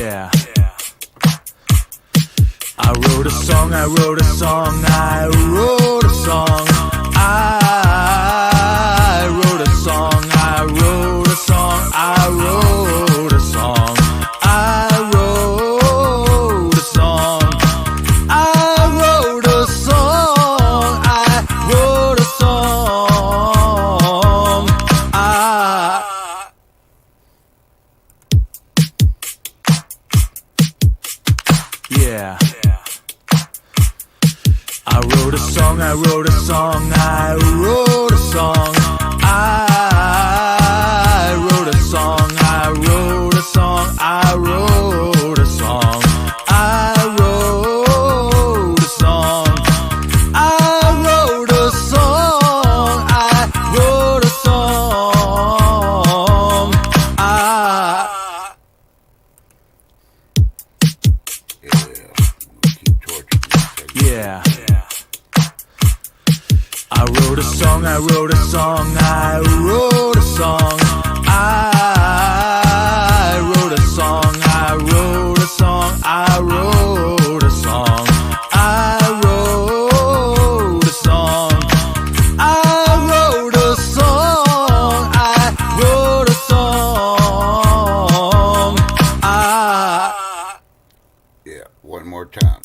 Yeah. I wrote a song, I wrote a song, I wrote a song. I wrote a song, I wrote a song, I wrote a song. I wrote a song. I wrote a song. I wrote a song. Yeah. I wrote a song, I wrote a song, I wrote a song. I wrote a song, I wrote a song, I wrote a song. I wrote a song. I wrote a song. I wrote a song. Yeah. I wrote a song, I wrote a song, I wrote a song. I wrote a song, I wrote a song, I wrote a song. I wrote a song. I wrote a song. I wrote a song. Yeah, one more time.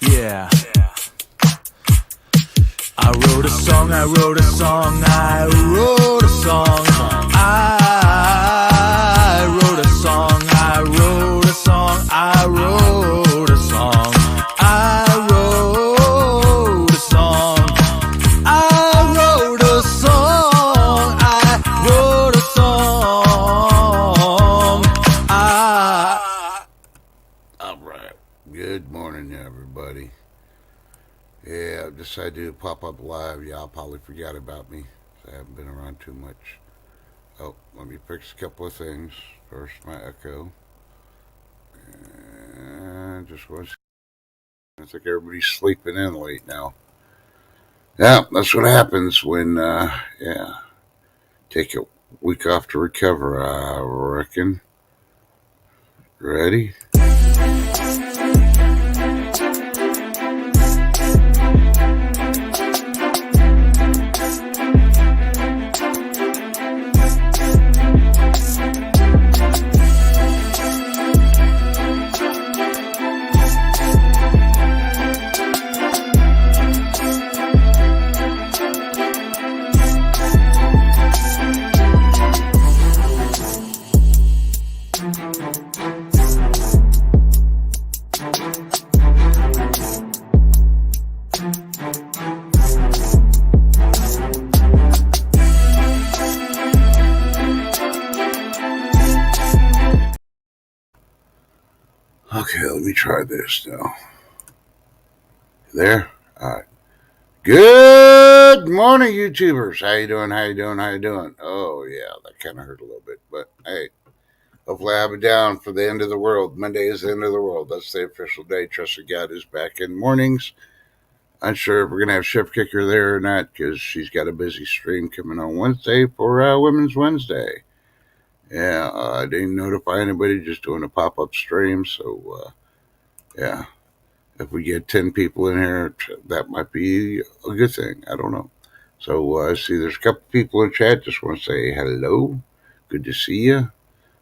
Yeah. I wrote a song, I wrote a song, I wrote a song. I wrote a song, I wrote a song, I wrote a song. I wrote a song. I wrote a song. I wrote a song. All right. Good morning, everybody. Yeah, I decided to pop up live. Y'all probably forgot about me. I haven't been around too much. Oh, let me fix a couple of things. First, my echo. And just one second. I think everybody's sleeping in late now. Yeah, that's what happens when, take a week off to recover, I reckon. Ready? Okay, let me try this now. There? Alright. Good morning, YouTubers. How you doing? How you doing? How you doing? Oh, yeah, that kind of hurt a little bit. But, hey, hopefully I have it down for the end of the world. Monday is the end of the world. That's the official day. Trusted God is back in mornings. Unsure if we're going to have Chef Kicker there or not because she's got a busy stream coming on Wednesday for Women's Wednesday. Yeah, I didn't notify anybody, just doing a pop-up stream. So, yeah, if we get 10 people in here, that might be a good thing. I don't know. So, I see there's a couple people in chat. Just want to say hello. Good to see you.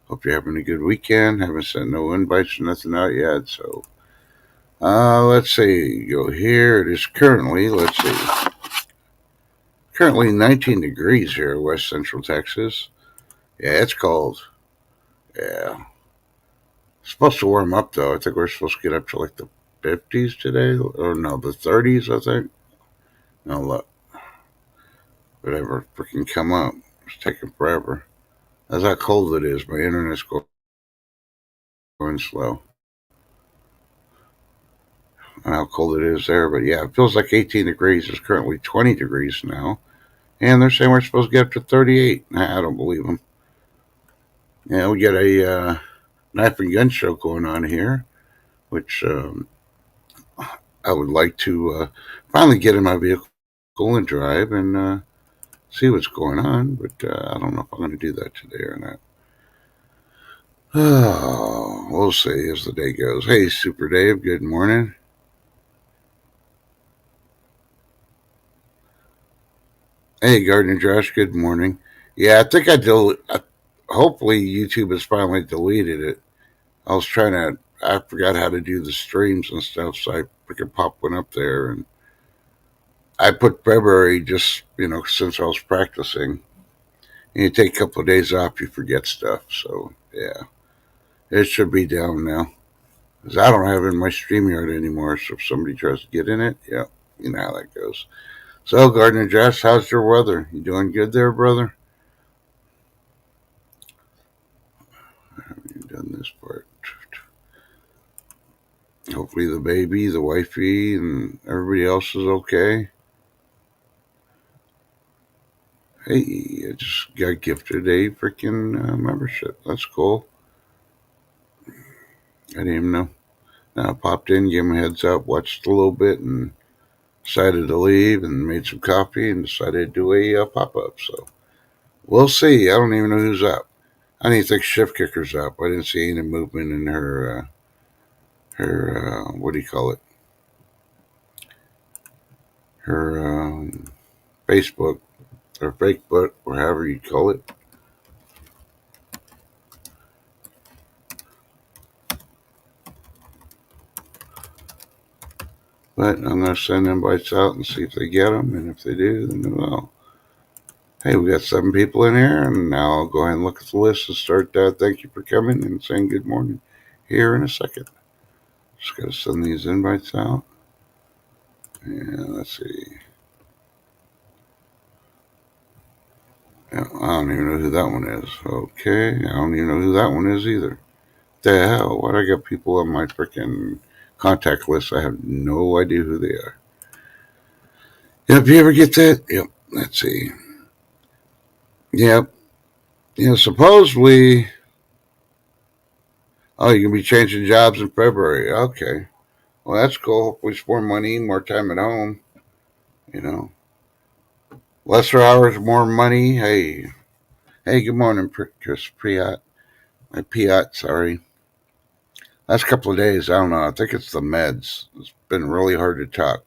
Hope you're having a good weekend. Haven't sent no invites or nothing out yet. So, let's see. Go here. It is currently, currently 19 degrees here in West Central Texas. Yeah, it's cold. Yeah. It's supposed to warm up, though. I think we're supposed to get up to like the 50s today. Or no, the 30s, I think. No, look. Whatever freaking come up. It's taking forever. That's how cold it is. My internet's going slow. I don't know how cold it is there, but yeah, it feels like 18 degrees. It's currently 20 degrees now. And they're saying we're supposed to get up to 38. I don't believe them. Yeah, we got a knife and gun show going on here, which I would like to finally get in my vehicle and drive and see what's going on. But I don't know if I'm going to do that today or not. Oh, we'll see as the day goes. Hey, Super Dave, good morning. Hey, Gardner Josh, good morning. Yeah, I think hopefully YouTube has finally deleted it. I forgot how to do the streams and stuff, so I freaking popped one up there. And I put February just, since I was practicing. And you take a couple of days off, you forget stuff. So, yeah, it should be down now. Because I don't have it in my StreamYard anymore, so if somebody tries to get in it, yeah, you know how that goes. So, Gardner Josh, how's your weather? You doing good there, brother? You done this part. Hopefully the baby, the wifey, and everybody else is okay. Hey, I just got gifted a freaking membership. That's cool. I didn't even know. I popped in, gave him a heads up, watched a little bit, and decided to leave and made some coffee and decided to do a pop up. So we'll see. I don't even know who's up. I didn't think Shift Kicker's up. I didn't see any movement in her what do you call it? Her Facebook or Facebook or however you call it. But I'm going to send invites out and see if they get them. And if they do, then well. Hey, we got 7 people in here. And now I'll go ahead and look at the list and start thank you for coming and saying good morning here in a second. Just got to send these invites out. And let's see. Yeah, I don't even know who that one is. Okay. I don't even know who that one is either. The hell? Why'd I got people on my freaking contact list? I have no idea who they are. Yep, you ever get that? Yep. Let's see. Yep. Supposedly. Oh, you can be changing jobs in February. Okay. Well, that's cool. Hopefully, it's more money, more time at home. You know, lesser hours, more money. Hey, good morning, Chris Priat. Piat, sorry. Last couple of days, I don't know. I think it's the meds. It's been really hard to talk.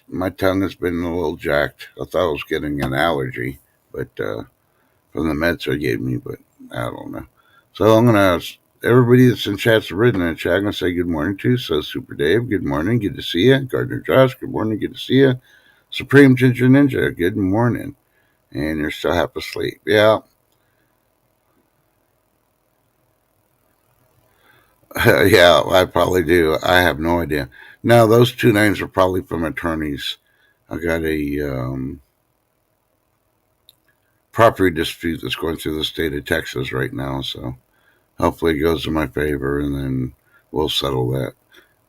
My tongue has been a little jacked. I thought I was getting an allergy, but from the meds they gave me, but I don't know. So I'm gonna everybody that's in chat's written in the chat. I'm gonna say good morning to. So Super Dave, good morning, good to see you. Gardner Josh, good morning, good to see you. Supreme Ginger Ninja, good morning. And you're still half asleep. Yeah. Yeah, I probably do. I have no idea. No, those 2 names are probably from attorneys. I got a property dispute that's going through the state of Texas right now, so hopefully it goes in my favor, and then we'll settle that.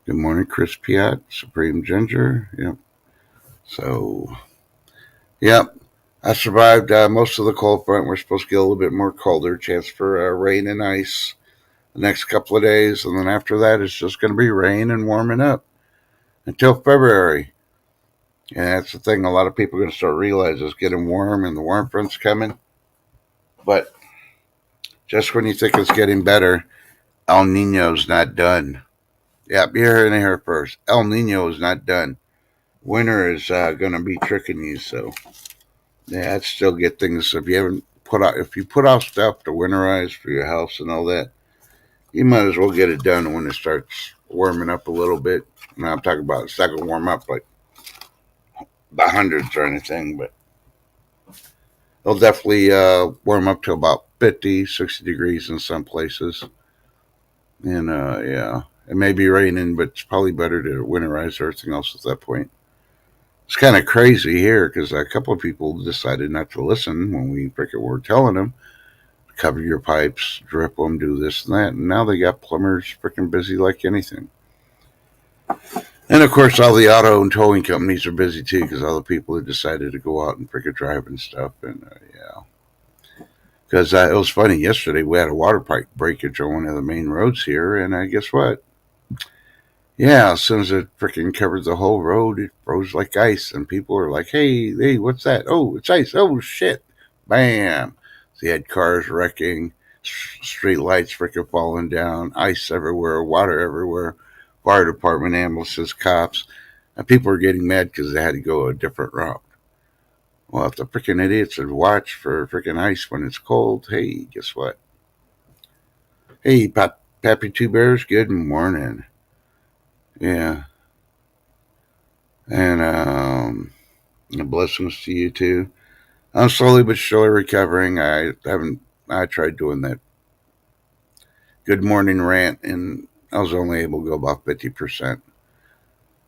Good morning, Chris Piat, Supreme Ginger. Yep. So, yep. I survived most of the cold front. We're supposed to get a little bit more colder, chance for rain and ice the next couple of days, and then after that, it's just going to be rain and warming up until February. And that's the thing. A lot of people are going to start realizing it's getting warm, and the warm front's coming. But just when you think it's getting better, El Nino's not done. Yep, you're hearing it here first. El Nino is not done. Winter is going to be tricking you. So yeah, I'd still get things if you put off stuff to winterize for your house and all that, you might as well get it done when it starts warming up a little bit. Now I'm talking about it's not going to warm up like the hundreds or anything, but it'll definitely warm up to about 50, 60 degrees in some places. And yeah, it may be raining, but it's probably better to winterize everything else at that point. It's kind of crazy here because a couple of people decided not to listen when we freaking were telling them cover your pipes, drip them, do this and that. And now they got plumbers freaking busy like anything. And of course, all the auto and towing companies are busy too because all the people have decided to go out and freaking drive and stuff. And yeah. Because it was funny, yesterday we had a water pipe breakage on one of the main roads here, and guess what? Yeah, as soon as it freaking covered the whole road, it froze like ice, and people were like, hey, what's that? Oh, it's ice. Oh, shit. Bam. So you had cars wrecking. street lights freaking falling down, ice everywhere, water everywhere, fire department, ambulances, cops, and people are getting mad because they had to go a different route. Well, if the freaking idiots would watch for freaking ice when it's cold, hey, guess what? Hey, Pappy Two Bears, good morning. Yeah, and blessings to you too. I'm slowly but surely recovering. I tried doing that good morning rant, and I was only able to go about 50%.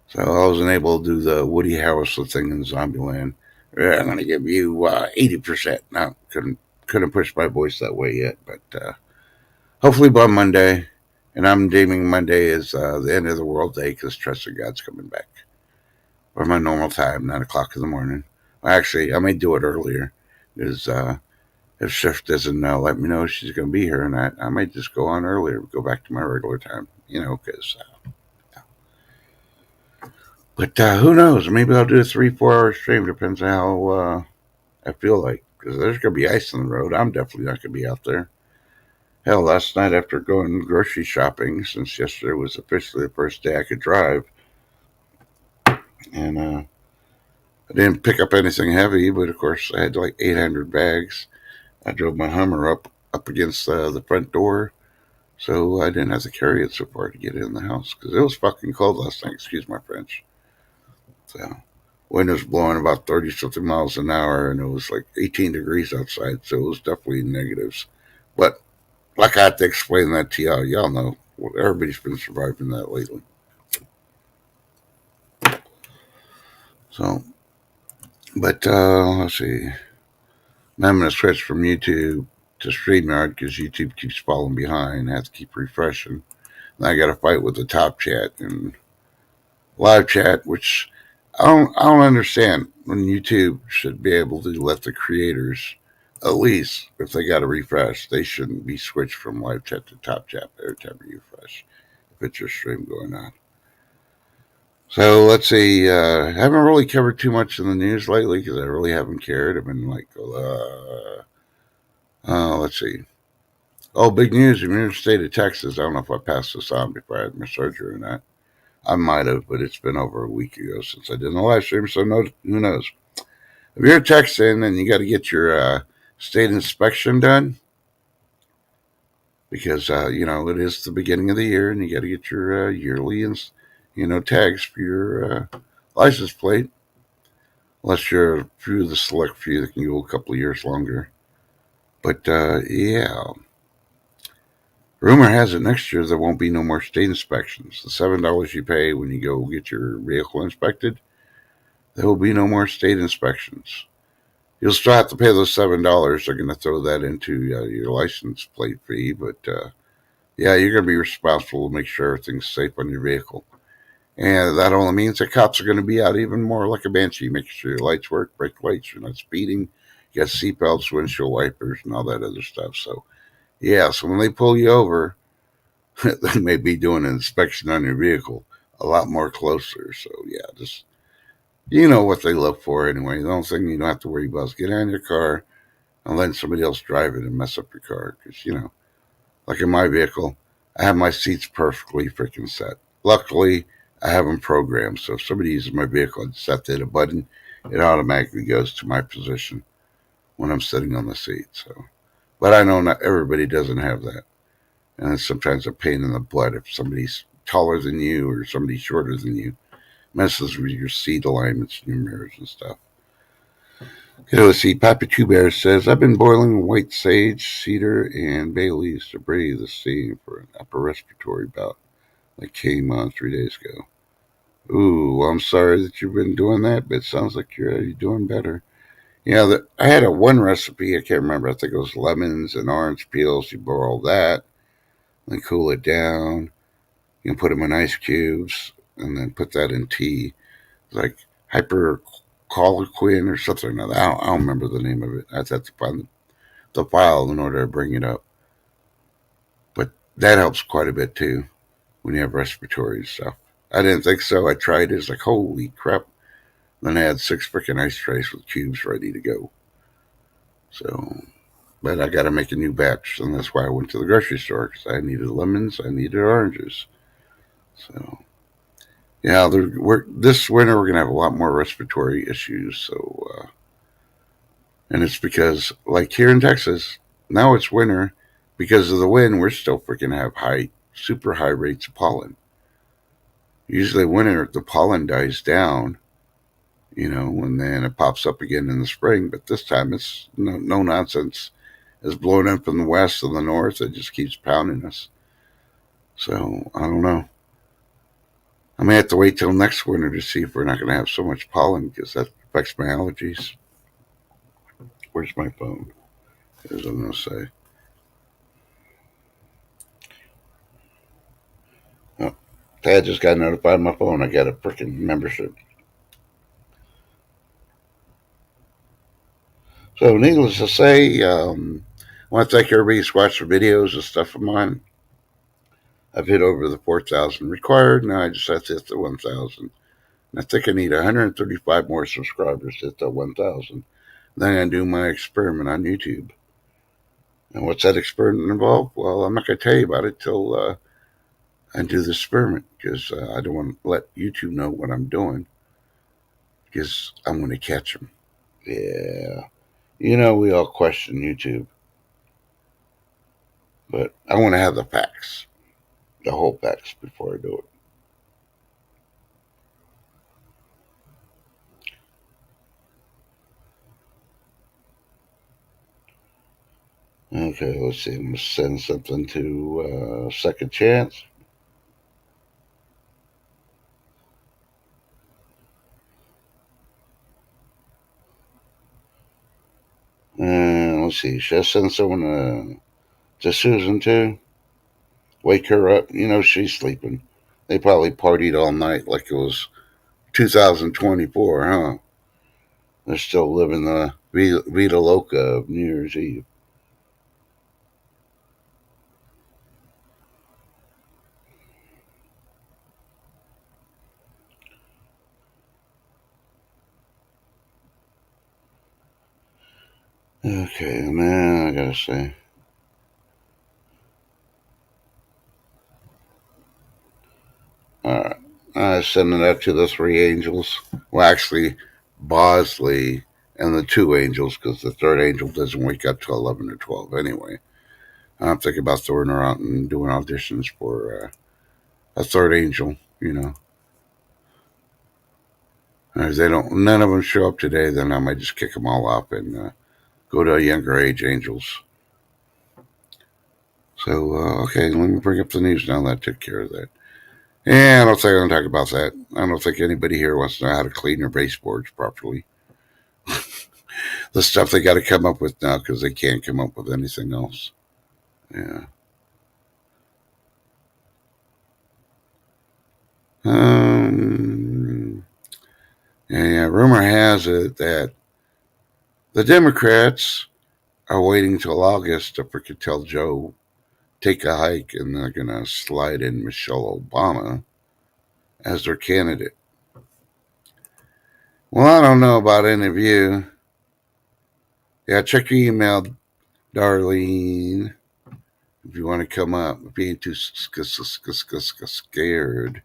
So I wasn't able to do the Woody Harrelson thing in Zombieland. I'm going to give you 80%. No, couldn't push my voice that way yet, but hopefully by Monday. And I'm deeming Monday as the end of the world day because Trust in God's coming back. Or my normal time, 9 o'clock in the morning. Well, actually, I may do it earlier because if Chef doesn't let me know she's going to be here, and I might just go on earlier, go back to my regular time, because. But who knows? Maybe I'll do a 3-4 hour stream. Depends on how I feel like. Because there's going to be ice on the road. I'm definitely not going to be out there. Hell, last night after going grocery shopping, since yesterday was officially the first day I could drive, and I didn't pick up anything heavy, but of course I had like 800 bags. I drove my Hummer up against the front door, so I didn't have to carry it so far to get in the house because it was fucking cold last night. Excuse my French. So wind was blowing about 30 something miles an hour, and it was like 18 degrees outside, so it was definitely negatives. But like I have to explain that to y'all. Y'all know everybody's been surviving that lately. So, but let's see. Now I'm going to switch from YouTube to StreamYard because YouTube keeps falling behind. I have to keep refreshing. And I got to fight with the top chat and live chat, which I don't understand when YouTube should be able to let the creators, at least if they got to refresh, they shouldn't be switched from live chat to top chat every time you refresh if it's your stream going on. So let's see. I haven't really covered too much in the news lately because I really haven't cared. I've been like, let's see. Oh, big news in the state of Texas. I don't know if I passed this on before I had my surgery or not. I might have, but it's been over a week ago since I did the live stream, so who knows? If you're a Texan and you got to get your state inspection done, because it is the beginning of the year and you got to get your yearly tags for your license plate, unless you're a few of the select few that can go a couple of years longer. But yeah, rumor has it next year there won't be no more state inspections. The $7 you pay when you go get your vehicle inspected, there will be no more state inspections. You'll still have to pay those $7. They're going to throw that into your license plate fee, but yeah, you're going to be responsible to make sure everything's safe on your vehicle. And that only means that cops are going to be out even more like a banshee, making sure your lights work, brake lights, you're not speeding, you got seatbelts, windshield wipers, and all that other stuff. So, yeah, so when they pull you over, they may be doing an inspection on your vehicle a lot more closer. So, yeah, just, what they look for anyway. The only thing you don't have to worry about is get out of your car and letting somebody else drive it and mess up your car. Because, like in my vehicle, I have my seats perfectly freaking set. Luckily, I have them programmed, so if somebody uses my vehicle, I just have to hit a button. It automatically goes to my position when I'm sitting on the seat. So, but I know not everybody doesn't have that, and it's sometimes a pain in the butt if somebody's taller than you or somebody shorter than you messes with your seat alignments and your mirrors and stuff. Okay, let's see. Papa Two Bears says, I've been boiling white sage, cedar, and bay leaves to breathe the sea for an upper respiratory bout that came on 3 days ago. Ooh, well, I'm sorry that you've been doing that, but it sounds like you're doing better. I had one recipe, I can't remember, I think it was lemons and orange peels. You boil that, then cool it down. You can put them in ice cubes, and then put that in tea. It's like hyperchloroquine or something. I don't remember the name of it. I have to find the file in order to bring it up. But that helps quite a bit too when you have respiratory stuff. I didn't think so. I tried it. It's like, holy crap. Then I had 6 freaking ice trays with cubes ready to go. So, But I got to make a new batch, and that's why I went to the grocery store because I needed lemons, I needed oranges. So yeah, this winter we're gonna have a lot more respiratory issues. So and it's because like here in Texas now it's winter because of the wind. We're still freaking have super high rates of pollen. Usually winter the pollen dies down, and then it pops up again in the spring. But this time it's no nonsense. It's blowing in from the west and the north. It just keeps pounding us. So I don't know. I may have to wait till next winter to see if we're not going to have so much pollen because that affects my allergies. Where's my phone? As I'm going to say. Oh, Dad just got notified on my phone. I got a freaking membership. So, needless to say, I want to thank everybody who's watched the videos and stuff of mine. I've hit over the 4,000 required. Now I just have to hit the 1,000. I think I need 135 more subscribers to hit that 1,000. Then I'm going to do my experiment on YouTube. And what's that experiment involve? Well, I'm not going to tell you about it till I do the experiment because I don't want to let YouTube know what I'm doing because I'm going to catch them. Yeah. We all question YouTube, but I want to have the facts, the whole facts before I do it. Okay, let's see. I'm going to send something to Second Chance. And let's see. Should I send someone to Susan too? Wake her up. She's sleeping. They probably partied all night like it was 2024, huh? They're still living the Vida Loca of New Year's Eve. Okay, and then I gotta say, alright, sending that to the three angels. Well, actually, Bosley and the two angels, because the third angel doesn't wake up till 11 or 12 anyway. I'm thinking about throwing her out and doing auditions for a third angel, If none of them show up today, then I might just kick them all off and go to younger age angels. So, okay, let me bring up the news now. That took care of that. And I don't think I'm going to talk about that. I don't think anybody here wants to know how to clean their baseboards properly. The stuff they got to come up with now because they can't come up with anything else. Yeah. Um, yeah, rumor has it that the Democrats are waiting till August to freaking tell Joe take a hike and they're going to slide in Michelle Obama as their candidate. Well, I don't know about any of you. Yeah, check your email, Darlene, if you want to come up. If you ain't too scared.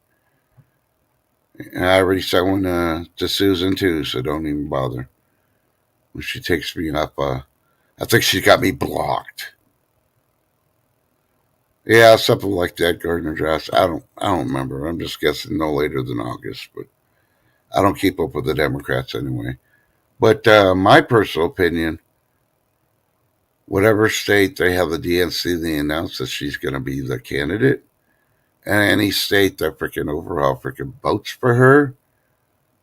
I already sent one to Susan, too, so don't even bother. When she takes me up, I think she got me blocked. Yeah, something like that, Gardner Dress. I don't remember. I'm just guessing no later than August, but I don't keep up with the Democrats anyway. But my personal opinion, whatever state they have the DNC, they announce that she's going to be the candidate, and any state that freaking overall freaking votes for her,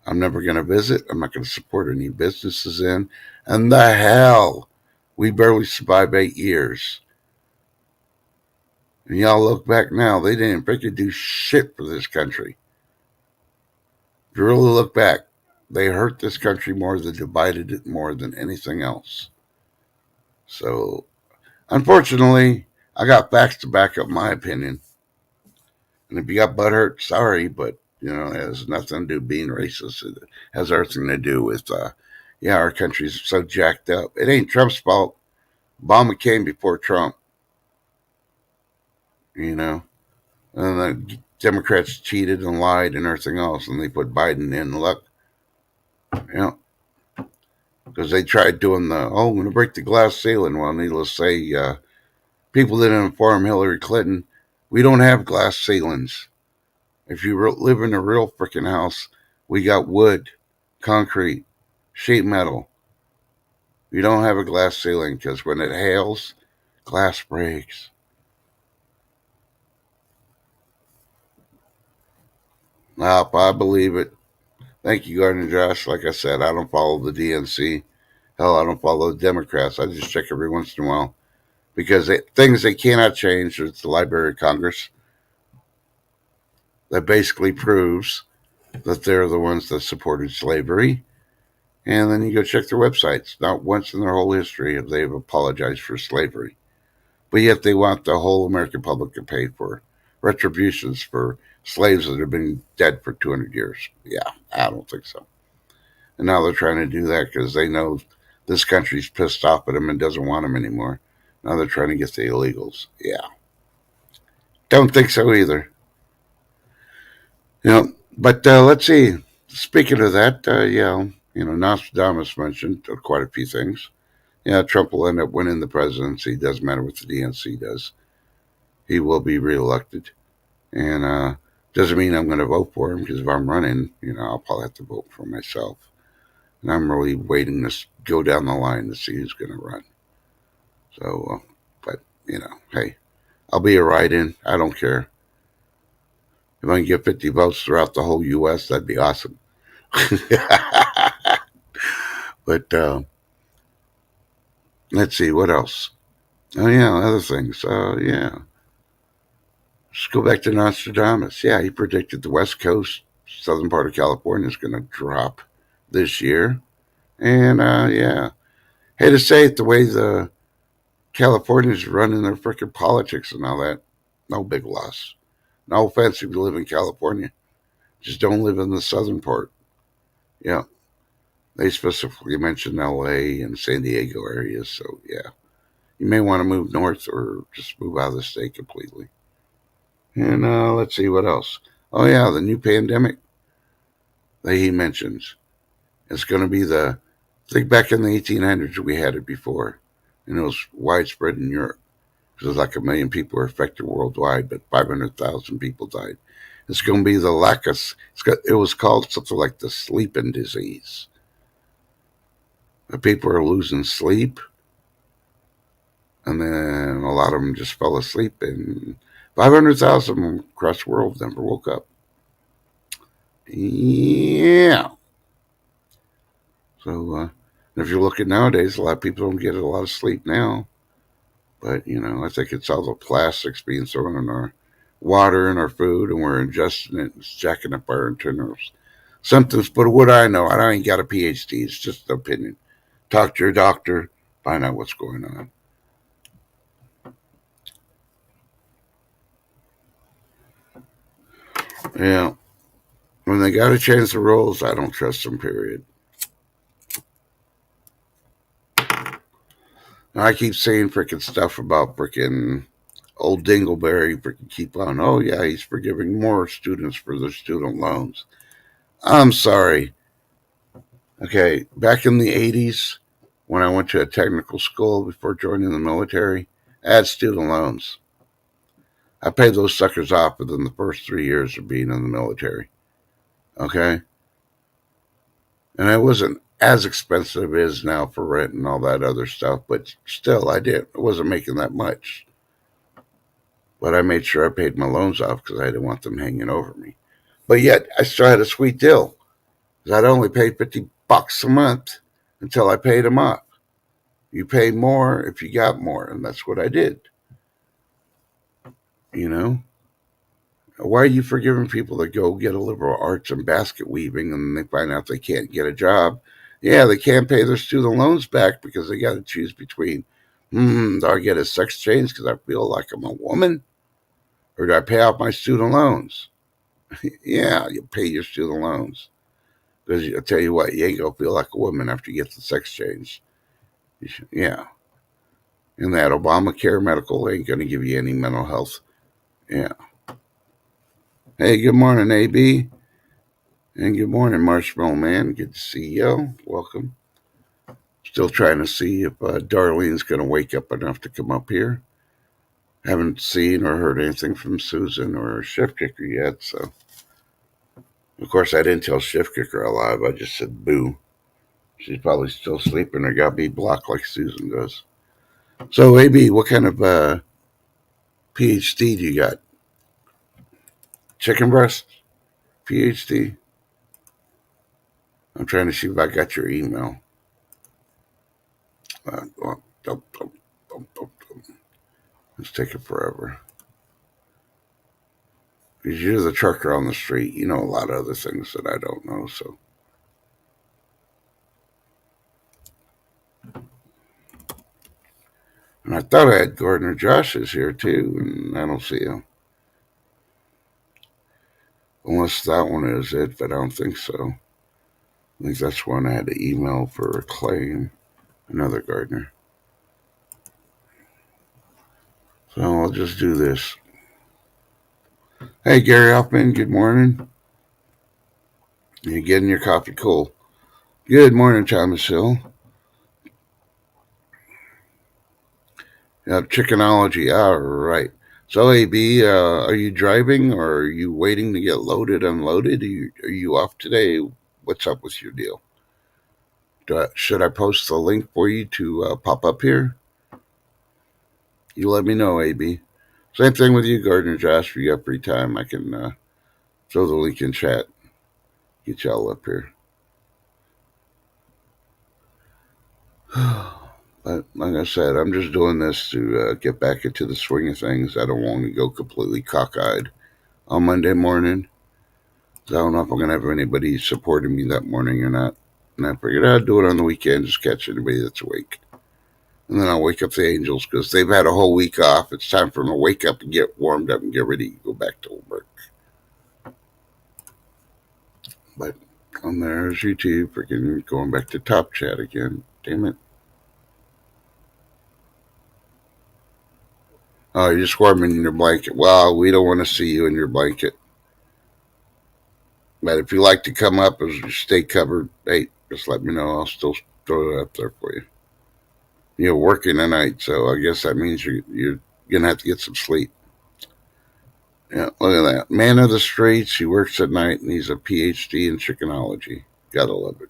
I'm never going to visit. I'm not going to support any businesses in. And the hell, we barely survived 8 years. And y'all look back now, they didn't freaking do shit for this country. If you really look back, they hurt this country more, they divided it more than anything else. So, unfortunately, I got facts to back up my opinion. And if you got butthurt, sorry, but it has nothing to do with being racist. It has everything to do with, our country's so jacked up. It ain't Trump's fault, Obama came before Trump, you know, and the Democrats cheated and lied and everything else, and they put Biden in. Look, you know, because they tried doing I'm going to break the glass ceiling. Well, needless to say, people didn't inform Hillary Clinton, we don't have glass ceilings. If you live in a real freaking house, we got wood, concrete, sheet metal. You don't have a glass ceiling because when it hails, glass breaks. Nope, I believe it. Thank you, Gardner Josh. Like I said, I don't follow the DNC. Hell, I don't follow the Democrats. I just check every once in a while because things they cannot change. It's the Library of Congress that basically proves that they're the ones that supported slavery. And then you go check their websites. Not once in their whole history have they apologized for slavery. But yet they want the whole American public to pay for retributions for slaves that have been dead for 200 years. Yeah, I don't think so. And now they're trying to do that because they know this country's pissed off at them and doesn't want them anymore. Now they're trying to get the illegals. Yeah, don't think so either. But let's see. Speaking of that, Nostradamus mentioned quite a few things. Yeah, Trump will end up winning the presidency. Doesn't matter what the DNC does. He will be reelected. And doesn't mean I'm going to vote for him because if I'm running, I'll probably have to vote for myself. And I'm really waiting to go down the line to see who's going to run. So, but, hey, I'll be a write-in. I don't care. If I can get 50 votes throughout the whole U.S., that'd be awesome. But let's see, what else? Oh, yeah, other things. Yeah. Let's go back to Nostradamus. Yeah, he predicted the West Coast, southern part of California, is going to drop this year. And yeah, hate to say it, the way the Californians running their freaking politics and all that, no big loss. No offense if you live in California, just don't live in the southern part. Yeah, they specifically mentioned L.A. and San Diego areas, so yeah, you may want to move north or just move out of the state completely. And let's see what else. Oh yeah, the new pandemic that he mentions. It's going to be I think back in the 1800s we had it before, and it was widespread in Europe. It was like 1 million people were affected worldwide, but 500,000 people died. It's going to be the Lacus. It was called something like the sleeping disease. The people are losing sleep, and then a lot of them just fell asleep, and 500,000 across the world never woke up. Yeah. So, if you're looking nowadays, a lot of people don't get a lot of sleep now. But, I think it's all the plastics being thrown in our water and our food, and we're ingesting it. It's jacking up our internals. Something's, but what I know, I ain't got a PhD. It's just an opinion. Talk to your doctor, find out what's going on. Yeah. When they got to change the rules, I don't trust them, period. Now, I keep saying freaking stuff about freaking old Dingleberry freaking keep on. Oh, yeah, he's forgiving more students for their student loans. I'm sorry. Okay, back in the 80s, when I went to a technical school before joining the military, I had student loans. I paid those suckers off within the first 3 years of being in the military. Okay? And it wasn't as expensive as it is now for rent and all that other stuff, but still, I wasn't making that much. But I made sure I paid my loans off because I didn't want them hanging over me. But yet, I still had a sweet deal because I'd only pay $50 a month until I paid them off. You pay more if you got more, and that's what I did. You know? Why are you forgiving people that go get a liberal arts and basket weaving and they find out they can't get a job? Yeah, they can't pay their student loans back because they got to choose between, do I get a sex change because I feel like I'm a woman? Or do I pay off my student loans? Yeah, you pay your student loans. Because I'll tell you what, you ain't going to feel like a woman after you get the sex change. Yeah. And that Obamacare medical ain't going to give you any mental health. Yeah. Hey, good morning, AB. And good morning, Marshmallow Man. Good to see you. Welcome. Still trying to see if Darlene's going to wake up enough to come up here. Haven't seen or heard anything from Susan or Shift Kicker yet, so. Of course, I didn't tell Shift Kicker alive. I just said boo. She's probably still sleeping or got me blocked like Susan does. So, AB, what kind of PhD do you got? Chicken breast? PhD? I'm trying to see if I got your email. It's taking forever. Because you're the trucker on the street. You know a lot of other things that I don't know, so. And I thought I had Gardner Josh is here too, and I don't see him. Unless that one is it, but I don't think so. I think that's one I had to email for a claim. Another Gardner. So I'll just do this. Hey, Gary Hoffman, good morning. You getting your coffee cold? Good morning, Thomas Hill. Chickenology, all right. So, AB, are you driving or are you waiting to get loaded, unloaded? Are you off today? What's up with your deal? Should I post the link for you to pop up here? You let me know, AB. Same thing with you, Gardner Josh. If you got free time, I can throw the link in chat. Get y'all up here. But like I said, I'm just doing this to get back into the swing of things. I don't want to go completely cockeyed on Monday morning. So I don't know if I'm going to have anybody supporting me that morning or not. And I figured I'd do it on the weekend, just catch anybody that's awake. And then I'll wake up the angels because they've had a whole week off. It's time for them to wake up and get warmed up and get ready to go back to work. But there's YouTube freaking going back to Top Chat again. Damn it. Oh, you're squirming in your blanket. Well, we don't want to see you in your blanket. But if you like to come up as you stay covered, hey, just let me know. I'll still throw it up there for you. You're working tonight, so I guess that means you're going to have to get some sleep. Yeah, look at that. Man of the streets. He works at night, and he's a PhD in chickenology. Gotta love it.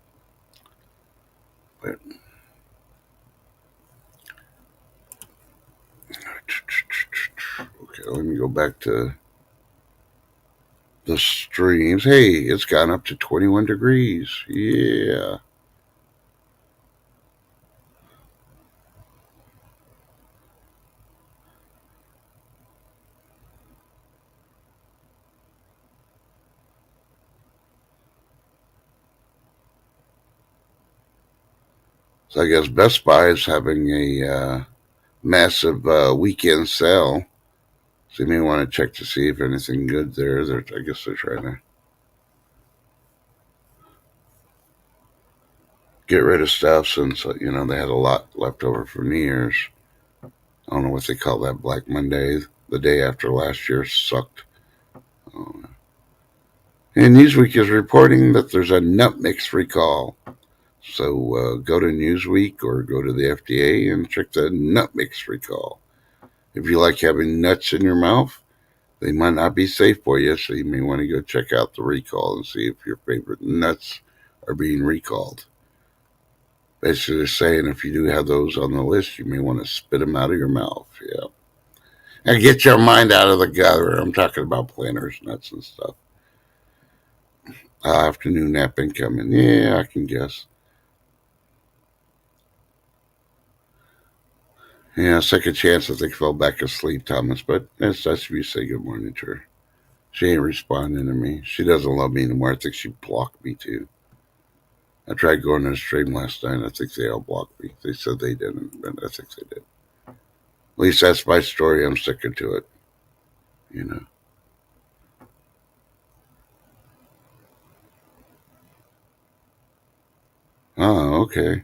But, okay, let me go back to the streams. Hey, it's gone up to 21 degrees. Yeah. So I guess Best Buy is having a massive weekend sale. So you may want to check to see if anything good there. I guess they're trying to get rid of stuff since they had a lot left over from New Year's. I don't know what they call that, Black Monday, the day after last year sucked. And Newsweek is reporting that there's a nut mix recall. So go to Newsweek or go to the FDA and check the nut mix recall. If you like having nuts in your mouth, they might not be safe for you, so you may want to go check out the recall and see if your favorite nuts are being recalled. Basically, they're saying if you do have those on the list, you may want to spit them out of your mouth. Yeah. And get your mind out of the gutter. I'm talking about planters, nuts, and stuff. Afternoon nap incoming. Yeah, I can guess. Yeah, second chance I think fell back asleep, Thomas, but that's you say good morning to her. She ain't responding to me. She doesn't love me anymore. I think she blocked me too. I tried going to the stream last night. I think they all blocked me. They said they didn't, but I think they did. At least that's my story. I'm sticking to it. You know. Oh, okay.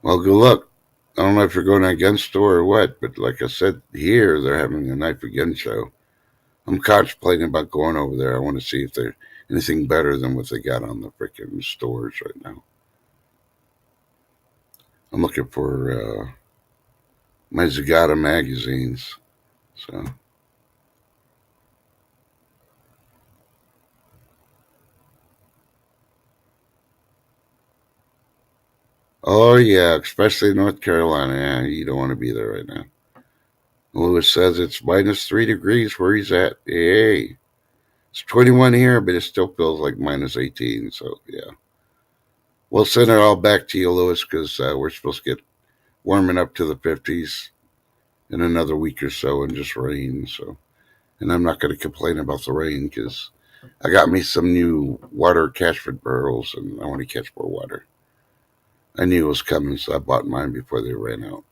Well, good luck. I don't know if you're going to a gun store or what, but like I said, here they're having a night for gun show. I'm contemplating about going over there. I want to see if there's anything better than what they got on the freaking stores right now. I'm looking for my Zagata magazines. So, oh yeah, especially North Carolina. Yeah, you don't want to be there right now. Lewis says it's -3 degrees where he's at. Hey, it's 21 here, but it still feels like -18. So yeah, we'll send it all back to you, Lewis, because we're supposed to get warming up to the 50s in another week or so, and just rain. So, and I'm not going to complain about the rain because I got me some new water catchment barrels, and I want to catch more water. I knew it was coming, so I bought mine before they ran out.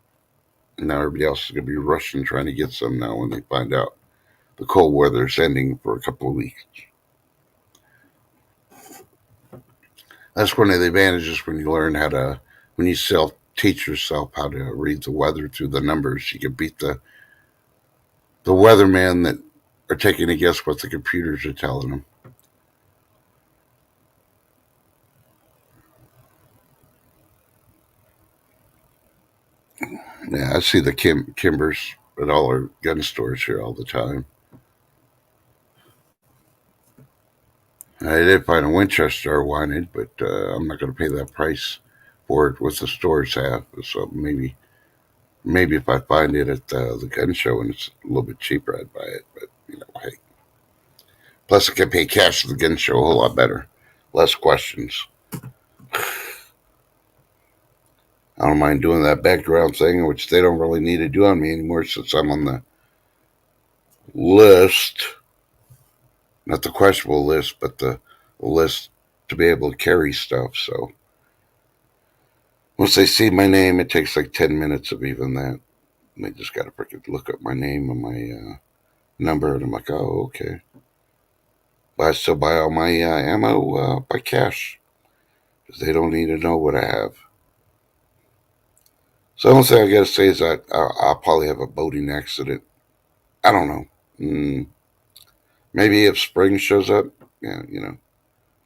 And now everybody else is going to be rushing trying to get some now when they find out the cold weather's ending for a couple of weeks. That's one of the advantages when you learn how to, when you teach yourself how to read the weather through the numbers. You can beat the weatherman that are taking a guess what the computers are telling them. Yeah, I see the Kimbers at all our gun stores here all the time. I did find a Winchester I wanted, but I'm not going to pay that price for it what the stores have. So maybe if I find it at the gun show and it's a little bit cheaper, I'd buy it. But hey. Plus, I can pay cash at the gun show a whole lot better, less questions. I don't mind doing that background thing, which they don't really need to do on me anymore since I'm on the list. Not the questionable list, but the list to be able to carry stuff. So once they see my name, it takes like 10 minutes of even that. And they just got to freaking look up my name and my number, and I'm like, oh, okay. But I still buy all my ammo by cash because they don't need to know what I have. So the only thing I got to say is that I'll probably have a boating accident. I don't know. Maybe if spring shows up, yeah,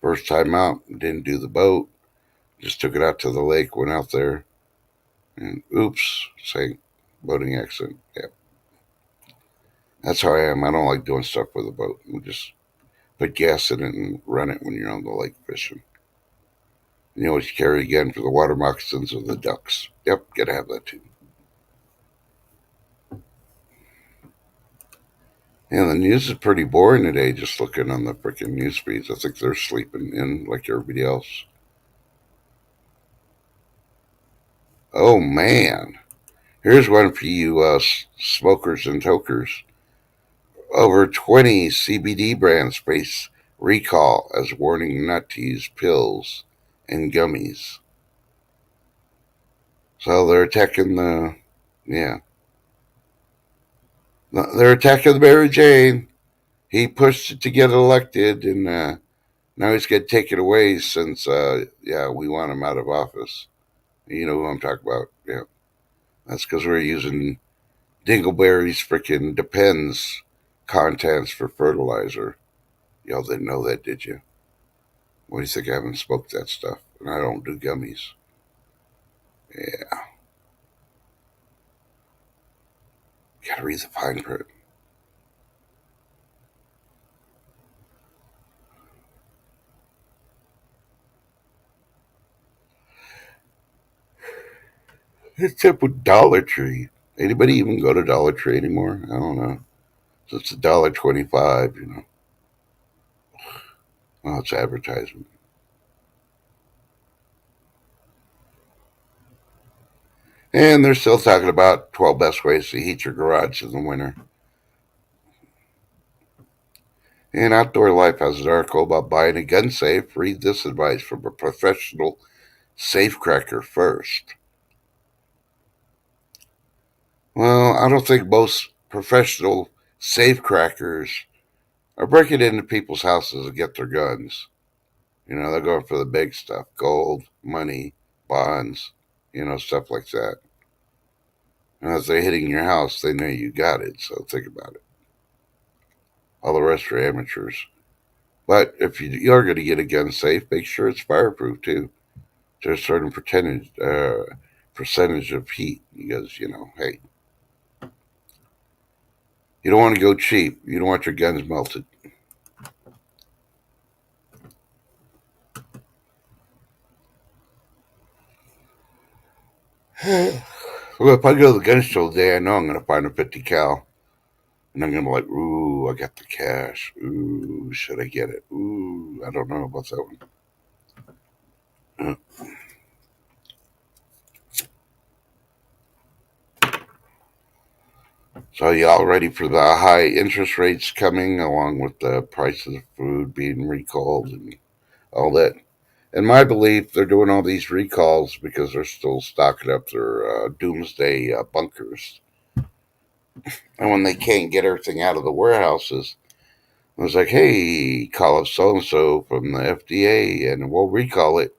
first time out, didn't do the boat, just took it out to the lake, went out there, and oops, sank, boating accident. Yeah, that's how I am. I don't like doing stuff with a boat. We just put gas in it and run it when you're on the lake fishing. And you always carry again for the water moccasins or the ducks. Yep, gotta have that too. Yeah, the news is pretty boring today, just looking on the freaking news feeds. I think they're sleeping in like everybody else. Oh, man. Here's one for you smokers and tokers. Over 20 CBD brands face recall as warning not to use pills and gummies. So they're attacking yeah. They're attacking the Mary Jane. He pushed it to get elected, and now he's got to take it away since, yeah, we want him out of office. You know who I'm talking about. Yeah. That's because we're using Dingleberry's freaking Depends contents for fertilizer. Y'all didn't know that, did you? What do you think? I haven't smoked that stuff, and I don't do gummies. Yeah, gotta read the fine print. It's up with Dollar Tree. Anybody even go to Dollar Tree anymore? I don't know. So it's $1.25. Well, it's advertisement. And they're still talking about 12 best ways to heat your garage in the winter. And Outdoor Life has an article about buying a gun safe. Read this advice from a professional safecracker first. Well, I don't think most professional safecrackers are breaking into people's houses to get their guns. They're going for the big stuff: gold, money, bonds, stuff like that. And as they're hitting your house, they know you got it. So think about it. All the rest are amateurs. But if you're going to get a gun safe, make sure it's fireproof too. There's a certain percentage of heat because hey, you don't want to go cheap. You don't want your guns melted. Well, if I go to the gun show today, I know I'm going to find a 50 cal. And I'm going to be like, ooh, I got the cash. Ooh, should I get it? Ooh, I don't know about that one. So y'all ready for the high interest rates coming along with the prices of food being recalled and all that? In my belief, they're doing all these recalls because they're still stocking up their doomsday bunkers. And when they can't get everything out of the warehouses, it was like, hey, call up so and so from the FDA and we'll recall it.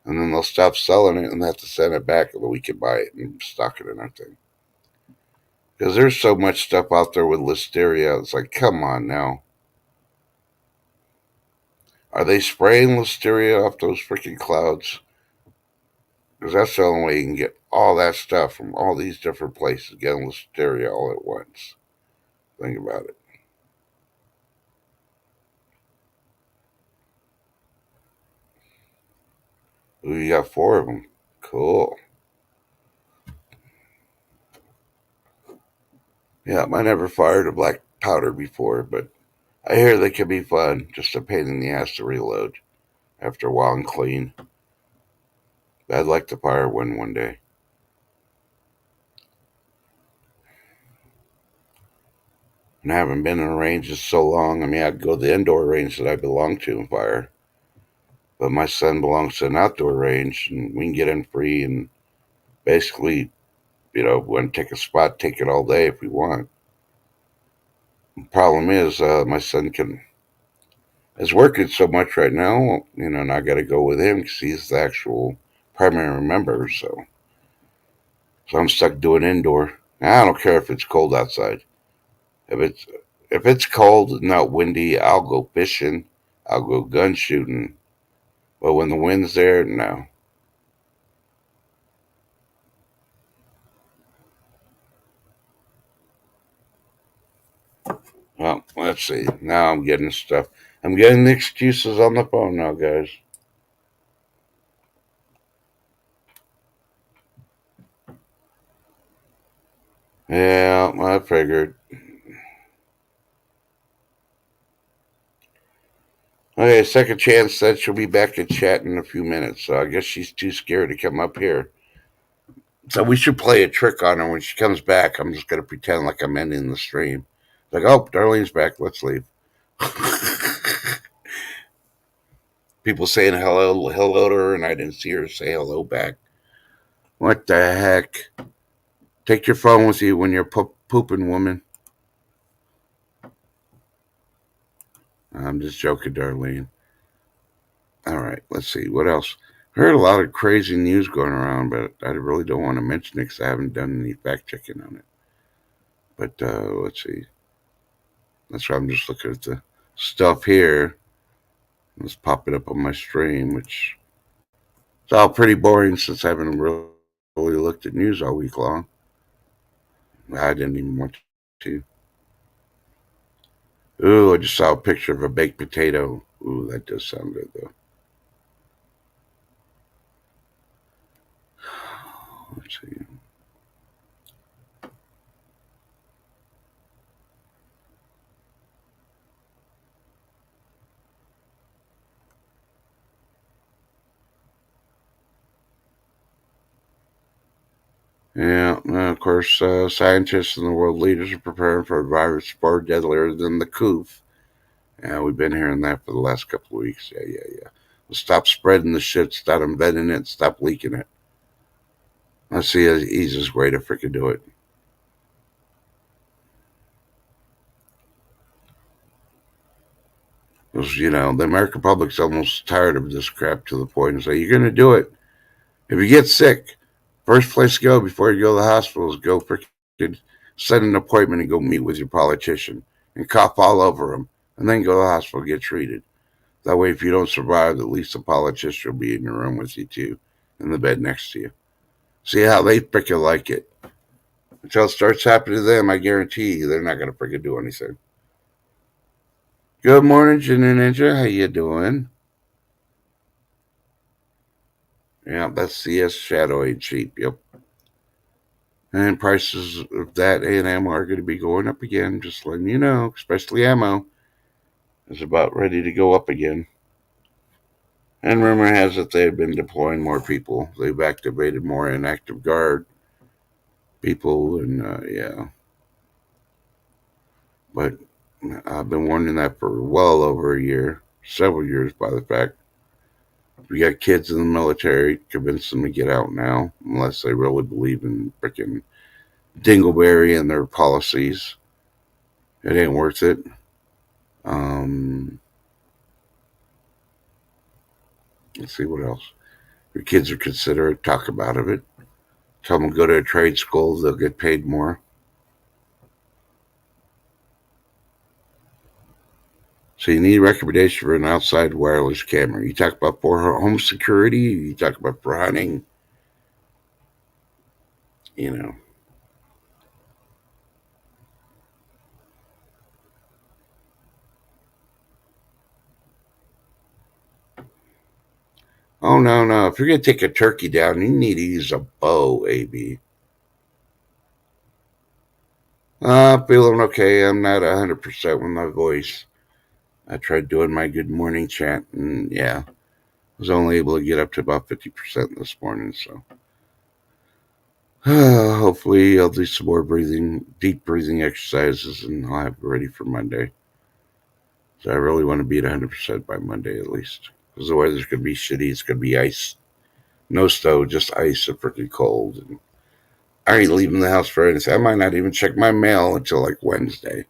And then they'll stop selling it and have to send it back, and then we can buy it and stock it in our thing. Because there's so much stuff out there with listeria. It's like, come on now. Are they spraying listeria off those freaking clouds? Because that's the only way you can get all that stuff from all these different places, getting listeria all at once. Think about it. Ooh, you got 4 of them. Cool. Yeah, I never fired a black powder before, but I hear they can be fun. Just a pain in the ass to reload after a while and clean. I'd like to fire one day. And I haven't been in a range in so long. I mean, I'd go to the indoor range that I belong to and fire. But my son belongs to an outdoor range, and we can get in free and basically, when take a spot, take it all day if we want. The problem is, my son is working so much right now, and I got to go with him because he's the actual primary member. So I'm stuck doing indoor. I don't care if it's cold outside. If it's if it's cold and not windy, I'll go fishing. I'll go gun shooting. But when the wind's there, no. Well, let's see. Now I'm getting stuff. I'm getting the excuses on the phone now, guys. Yeah, I figured. Okay, second chance said she'll be back in chat in a few minutes, so I guess she's too scared to come up here. So we should play a trick on her when she comes back. I'm just gonna pretend like I'm ending the stream. Like, oh, Darlene's back. Let's leave. People saying hello to her, and I didn't see her say hello back. What the heck? Take your phone with you when you're pooping, woman. I'm just joking, Darlene. All right, let's see. What else? I heard a lot of crazy news going around, but I really don't want to mention it because I haven't done any fact checking on it. But let's see. That's why I'm just looking at the stuff here. It's popping up on my stream, which it's all pretty boring since I haven't really looked at news all week long. I didn't even want to. Ooh, I just saw a picture of a baked potato. Ooh, that does sound good though. Let's see. Yeah, of course, scientists and the world leaders are preparing for a virus far deadlier than the coof. Yeah, we've been hearing that for the last couple of weeks. Yeah. Well, stop spreading the shit, stop inventing it, stop leaking it. That's the easiest way to freaking do it. Because, the American public's almost tired of this crap to the point of say, you're going to do it. If you get sick, First place to go before you go to the hospital is go freaking set an appointment and go meet with your politician and cough all over him, and then go to the hospital and get treated. That way, if you don't survive, at least the politician will be in your room with you too, in the bed next to you. See how they freaking like it. Until it starts happening to them, I guarantee you they're not going to freaking do anything. Good morning, Junior Ninja. How you doing? Yeah, that's CS Shadow ain't cheap. Yep. And prices of that A&M are going to be going up again. Just letting you know, especially ammo is about ready to go up again. And rumor has it they've been deploying more people. They've activated more inactive guard people, and yeah. But I've been warning that for well over a year, several years by the fact. We got kids in the military, convince them to get out now, unless they really believe in freaking Dingleberry and their policies. It ain't worth it. Um, let's see what else. Your kids are considerate, talk about it. Tell them to go to a trade school, they'll get paid more. So you need a recommendation for an outside wireless camera. You talk about for home security, you talk about for hunting, you know. Oh no, no. If you're gonna take a turkey down, you need to use a bow, AB. Feeling okay. I'm not 100% with my voice. I tried doing my good morning chant, and yeah, I was only able to get up to about 50% this morning. So hopefully, I'll do some more deep breathing exercises, and I'll have it ready for Monday. So I really want to be at 100% by Monday at least, because the weather's gonna be shitty. It's gonna be ice, no snow, just ice and freaking cold. And I ain't leaving the house for anything. I might not even check my mail until like Wednesday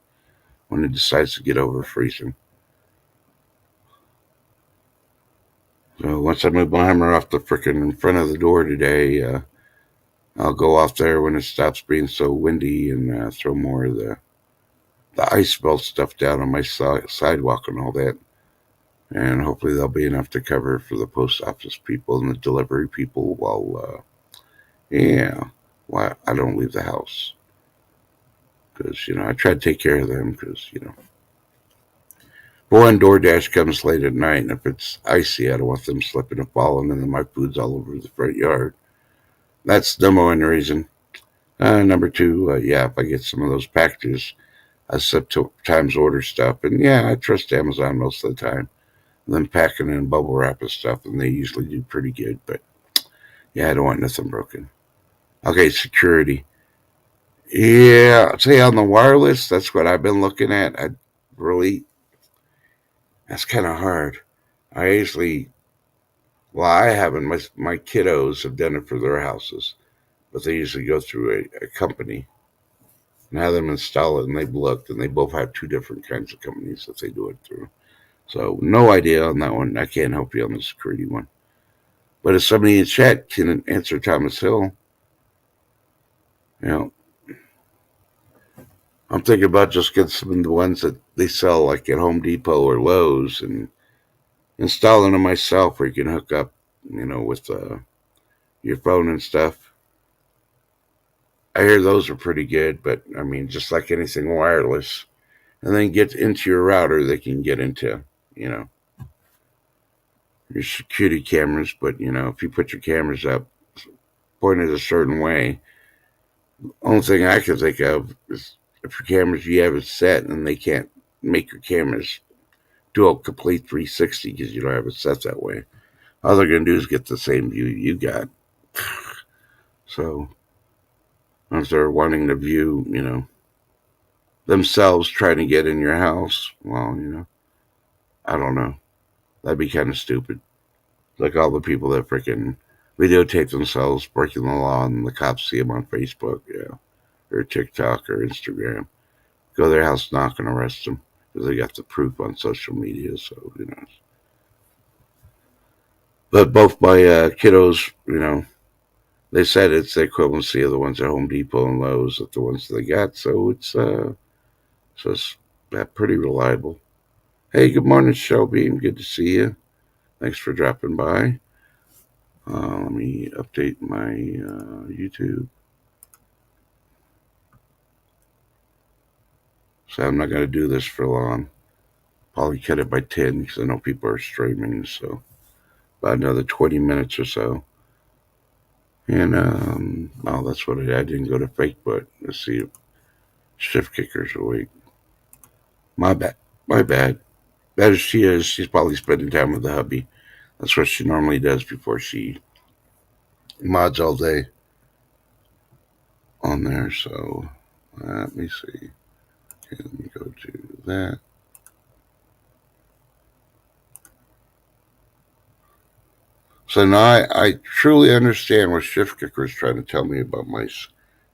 when it decides to get over freezing. So once I move my hammer off the frickin' in front of the door today, I'll go off there when it stops being so windy and throw more of the ice melt stuff down on my sidewalk and all that. And hopefully there'll be enough to cover for the post office people and the delivery people while, yeah, while I don't leave the house. Because, I try to take care of them because, but when DoorDash comes late at night and if it's icy, I don't want them slipping and falling and then my food's all over the front yard. That's number one reason. Number two, yeah, if I get some of those packages, I sometimes order stuff. And yeah, I trust Amazon most of the time. Them packing in bubble wrap and stuff, and they usually do pretty good. But yeah, I don't want nothing broken. Okay, security. Yeah, say on the wireless, that's what I've been looking at. Really, that's kind of hard. I usually, well, I haven't. My kiddos have done it for their houses, but they usually go through a company and have them install it. And they've looked, and they both have two different kinds of companies that they do it through. So no idea on that one. I can't help you on the security one. But if somebody in chat can answer Thomas Hill, you know, I'm thinking about just getting some of the ones that they sell like at Home Depot or Lowe's and installing them myself where you can hook up, with your phone and stuff. I hear those are pretty good, but I mean, just like anything wireless, and then get into your router, they can get into, you know, your security cameras. But if you put your cameras up pointed a certain way, only thing I can think of is if your cameras you have it set and they can't make your cameras do a complete 360 because you don't have it set that way. All they're going to do is get the same view you got. So if they're wanting to view, themselves trying to get in your house, well, I don't know. That'd be kind of stupid. Like all the people that freaking videotape themselves breaking the law and the cops see them on Facebook, or TikTok or Instagram. Go to their house, knock, and arrest them because they got the proof on social media. So But both my kiddos, They said it's the equivalency of the ones at Home Depot and Lowe's at the ones they got, so it's pretty reliable. Hey, good morning, Shelby. Good to see you. Thanks for dropping by. Let me update my YouTube. So I'm not going to do this for long. Probably cut it by 10 because I know people are streaming. So about another 20 minutes or so. And oh, that's what I didn't go to fake, but let's see if Shift Kicker's awake. My bad. My bad. Bad as she is, she's probably spending time with the hubby. That's what she normally does before she mods all day on there. So let me see. Okay, let me go to that. So now I truly understand what Shift Kicker is trying to tell me about my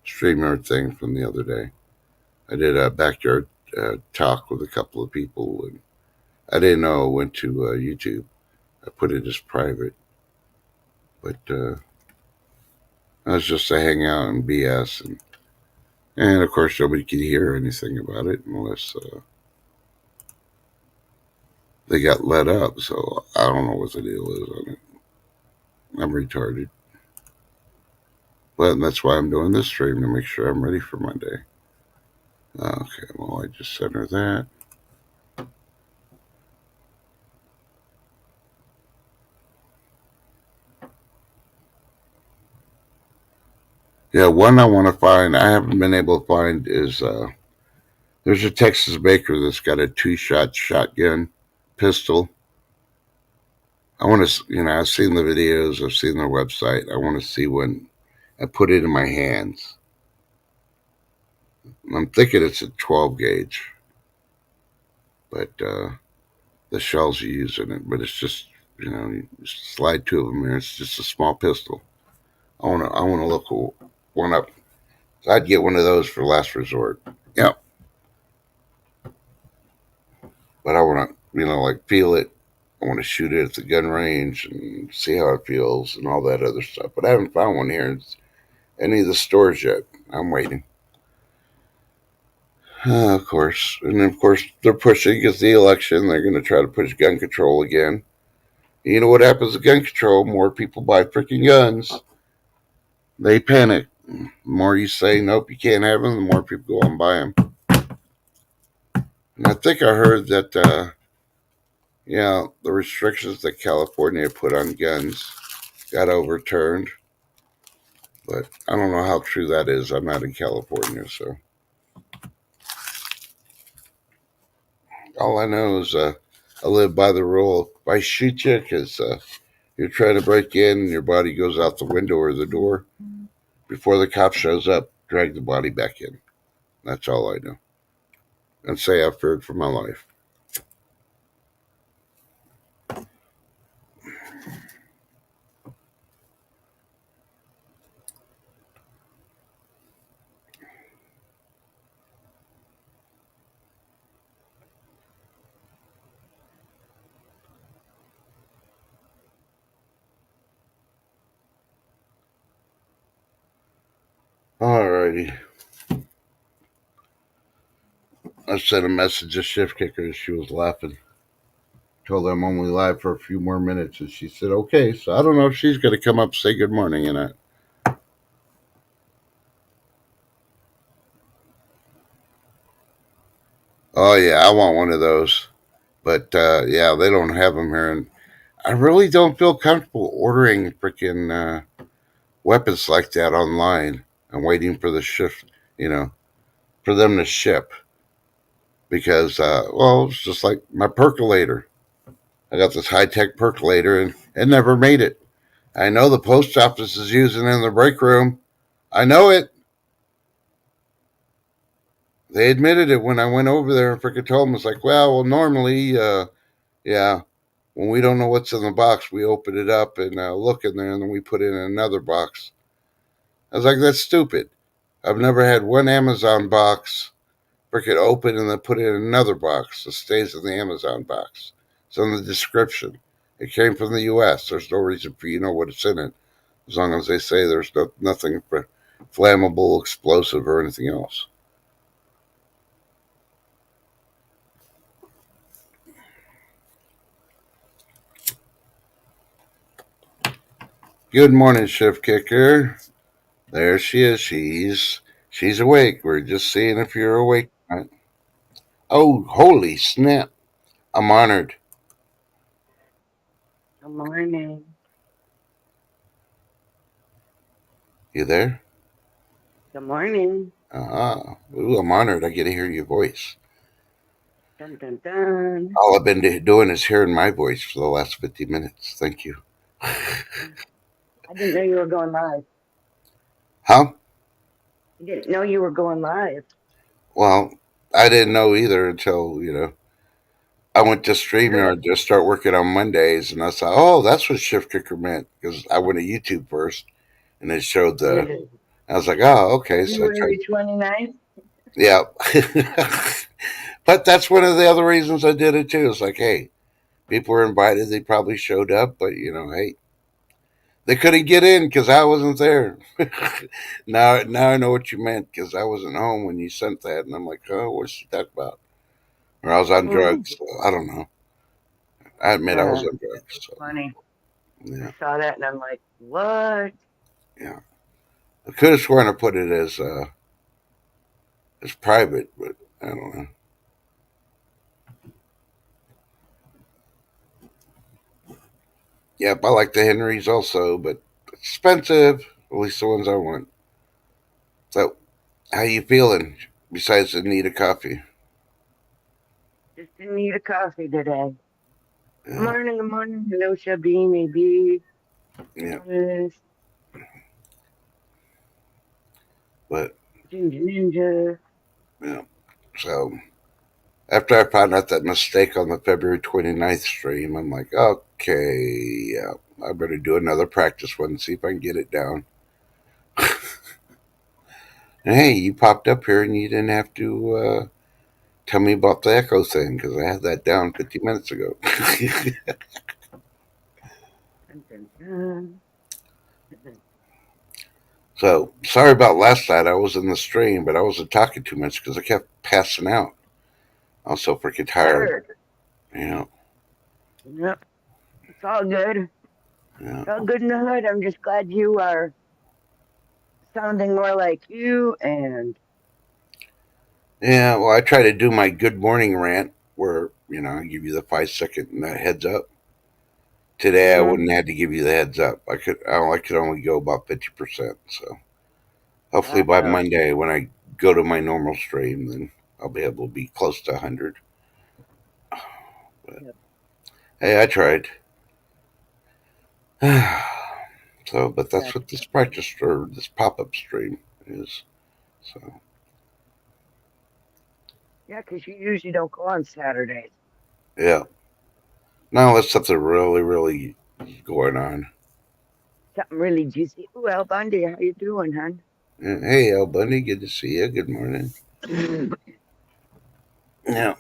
StreamYard thing from the other day. I did a backyard talk with a couple of people, and I didn't know it went to YouTube. I put it as private, but that was just to hang out and BS, and of course nobody could hear anything about it unless they got let up. So I don't know what the deal is on it. I'm retarded, but that's why I'm doing this stream to make sure I'm ready for Monday. Okay, well I just sent her that. Yeah, one I want to find, I haven't been able to find is there's a Texas baker that's got a 2-shot shotgun pistol. I want to, I've seen the videos, I've seen their website. I want to see when I put it in my hands. I'm thinking it's a 12 gauge, but the shells you use in it, but it's just, you slide two of them in. It's just a small pistol. I want to look one up. So I'd get one of those for last resort. Yeah. But I want to, like feel it. I want to shoot it at the gun range and see how it feels and all that other stuff. But I haven't found one here in any of the stores yet. I'm waiting. Of course. And of course, they're pushing because the election. They're going to try to push gun control again. You know what happens to gun control? More people buy freaking guns. They panic. The more you say, nope, you can't have them, the more people go and buy them. And I think I heard that, the restrictions that California put on guns got overturned. But I don't know how true that is. I'm not in California, so. All I know is I live by the rule. If I shoot you because you're trying to break in and your body goes out the window or the door, before the cop shows up, drag the body back in. That's all I know. And say I feared for my life. Alrighty. I sent a message to Shift Kicker and she was laughing. Told her I'm only live for a few more minutes and she said, okay. So I don't know if she's going to come up and say good morning or not. Oh, yeah, I want one of those. But yeah, they don't have them here. And I really don't feel comfortable ordering freaking weapons like that online. I'm waiting for the shift, for them to ship. Because, it's just like my percolator. I got this high tech percolator and it never made it. I know the post office is using it in the break room. I know it. They admitted it when I went over there and freaking told them. It's like, well, normally, yeah, when we don't know what's in the box, we open it up and look in there and then we put it in another box. I was like, that's stupid. I've never had one Amazon box freaking open and then put it in another box. It stays in the Amazon box. It's in the description. It came from the U.S. There's no reason for you to know what it's in it. as long as they say there's nothing flammable, explosive, or anything else. Good morning, Shift Kicker. There she is. She's awake. We're just seeing if you're awake. Oh, holy snap! I'm honored. Good morning. You there? Good morning. Ooh, I'm honored. I get to hear your voice. Dun dun dun. All I've been doing is hearing my voice for the last 50 minutes. Thank you. I didn't know you were going live. Huh? I didn't know you were going live. Well, I didn't know either until, I went to StreamYard to start working on Mondays, and I thought, oh, that's what Shift Kicker meant, because I went to YouTube first, and it showed I was like, oh, okay, so I tried, February 29th. yeah. But that's one of the other reasons I did it too. It's like, hey, people were invited, they probably showed up, but, hey, they couldn't get in because I wasn't there. Now I know what you meant because I wasn't home when you sent that, and I'm like, oh, what's she talking about? Or I was on drugs. So I don't know. I admit I was on That's drugs. so So funny. I yeah, saw that and I'm like, what? yeah. I could have sworn I put it as private, but I don't know. Yep, I like the Henrys also, but expensive. At least the ones I want. So, how you feeling? Besides the need of coffee? Just didn't need a coffee today. Good Yeah, morning, good morning. Hello, Shabby, maybe. yeah. Honest. But Ginger Ninja. yeah. So after I found out that mistake on the February 29th stream, I'm like, okay, yeah, I better do another practice one and see if I can get it down. And hey, you popped up here and you didn't have to tell me about the echo thing because I had that down 50 minutes ago. Dun, dun, dun. So sorry about last night. I was in the stream, but I wasn't talking too much because I kept passing out. I was so freaking I tired. heard. You know, Yep. It's all good. It's yeah. all good in the hood. I'm just glad you are sounding more like you and Yeah, well, I try to do my good morning rant where, I give you the 5 second heads up. Today I mm-hmm. wouldn't have to give you the heads up. I could only go about 50%. So hopefully by Well, Monday when I go to my normal stream, then I'll be able to be close to 100. But yep, hey, I tried. So, but that's that's what this practice or this pop up stream is. So yeah, because you usually don't go on Saturdays. yeah, now let's something really, really going on. Something really juicy. Ooh, El Bundy, how you doing, hon? Hey, El Bundy, good to see you. Good morning. it's Yeah,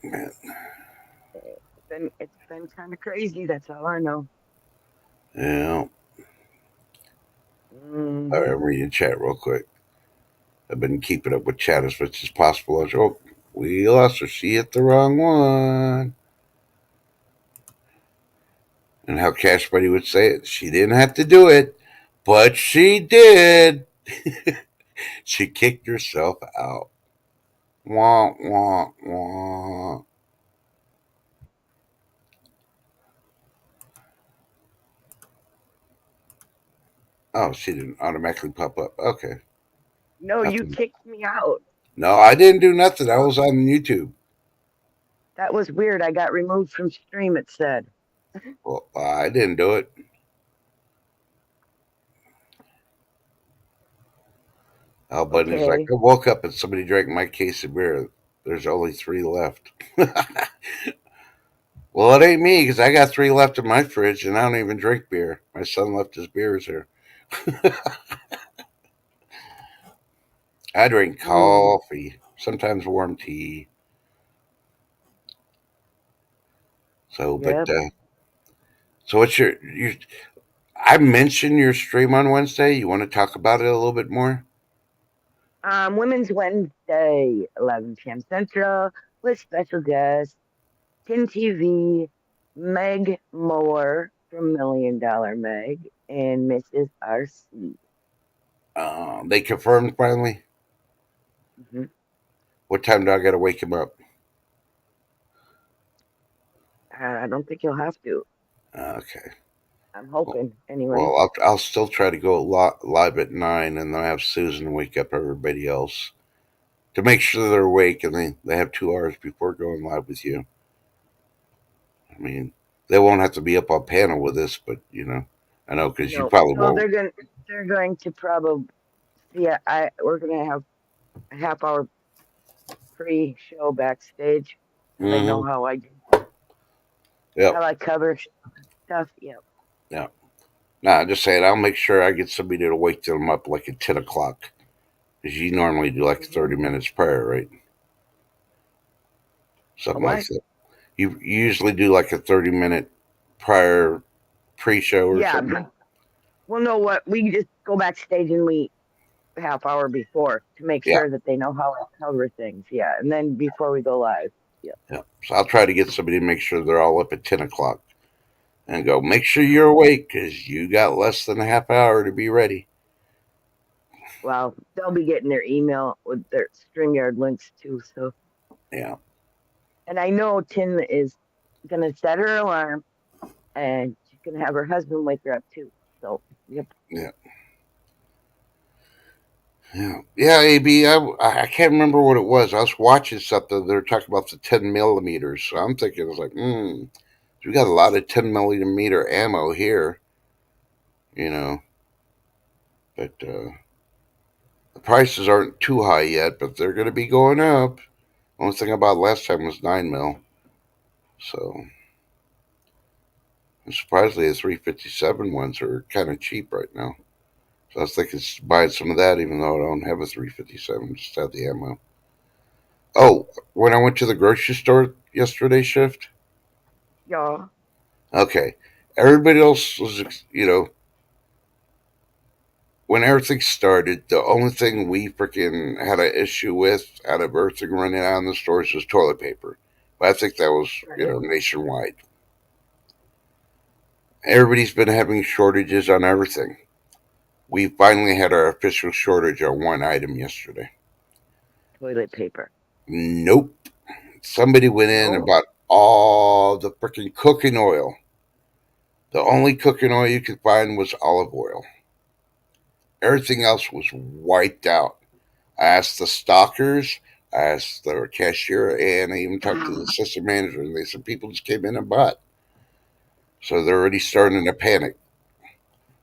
man. been kind of crazy. That's all I know. Yeah. All right, Hmm. I'm reading chat real quick. I've been keeping up with chat as much as possible. Oh, we lost her. She hit the wrong one. And how Cash Buddy would say it, she didn't have to do it, but she did. She kicked herself out. Wah, wah, wah. Oh, she didn't automatically pop up. Okay. No, you Nothing. kicked me out. No, I didn't do nothing. I Oh, was on YouTube. that was weird. I got removed from stream. It said. Well, I didn't do it. Al Bundy's like, Okay. I woke up and somebody drank my case of beer. There's only three left. Well, it ain't me because I got three left in my fridge and I don't even drink beer. My son left his beers here. I drink Hmm. coffee, sometimes warm tea. So, but Yep. So what's your? I mentioned your stream on Wednesday. You want to talk about it a little bit more? Women's Wednesday, 11 p.m. Central, with special guest Tin TV, Meg Moore from Million Dollar Meg, and Mrs. RC. They confirmed finally. Hmm. What time do I got to wake him up? I don't think you'll have to. Okay. I'm Well, hoping, anyway. well, I'll still try to go live at 9, and then I have Susan wake up everybody else to make sure they're awake, and they have 2 hours before going live with you. I mean, they won't have to be up on panel with us, but I know because you No, probably so won't. they're going to probably see. We're gonna have a half hour pre-show backstage, so they know Mm-hmm. how Yep. I cover stuff. Yep. Yeah. Nah, I'm just saying. I'll make sure I get somebody to wake them up like at 10 o'clock, because you normally do like Hmm. 30 minutes prior, right? A Something like what? that. You usually do like a 30-minute prior pre-show or Yeah. something. Well, no, what we just go backstage and we half hour before to make Yeah. sure that they know how I cover things. Yeah, and then before we go live. Yeah. Yeah. So I'll try to get somebody to make sure they're all up at 10 o'clock and go. Make sure you're awake because you got less than a half hour to be ready. Well, they'll be getting their email with their StreamYard links too. So, Yeah. and I know Tin is gonna set her alarm, and she's gonna have her husband wake her up too. So, yep. Yeah. Yeah. Yeah. AB. I can't remember what it was. I was watching something. They were talking about the 10 millimeters. So I'm thinking, I was like, we got a lot of 10 millimeter ammo here. You know, but the prices aren't too high yet, but they're going to be going up. Only thing about last time was 9 mil. So, and surprisingly, the 357 ones are kind of cheap right now. So I was thinking buying some of that, even though I don't have a 357, just have the ammo. Oh, when I went to the grocery store yesterday shift, Y'all. okay, everybody else was, when everything started, the only thing we freaking had an issue with out of everything running out in the stores was toilet paper. But I think that was, Right. nationwide. Everybody's been having shortages on everything. We finally had our official shortage on one item yesterday. Toilet paper. Nope. Somebody went in and No. bought all the freaking cooking oil. The only cooking oil you could find was olive oil. Everything else was wiped out. I asked the stockers, I asked the cashier, and I even talked to the assistant manager, and they said people just came in and bought. So they're already starting to panic.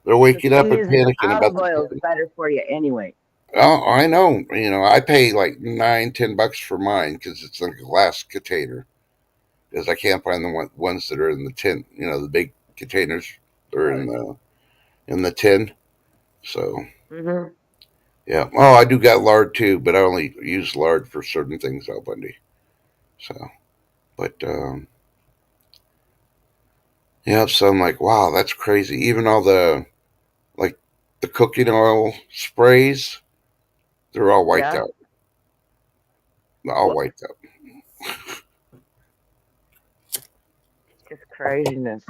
They're The waking up thing and is, panicking about olive the oil is price. better for you anyway. Oh, I know. I pay like 9, $10 for mine because it's in a glass container. Because I can't find the ones that are in the tin. The big containers. They're Right. in the tin. So Hmm. yeah. Oh, I do got lard too, but I only use lard for certain things, Al Bundy. So, but yeah. So I'm like, wow, that's crazy. Even all the like the cooking oil sprays, they're all wiped Yeah. out. They're all Well, wiped out. it's just craziness.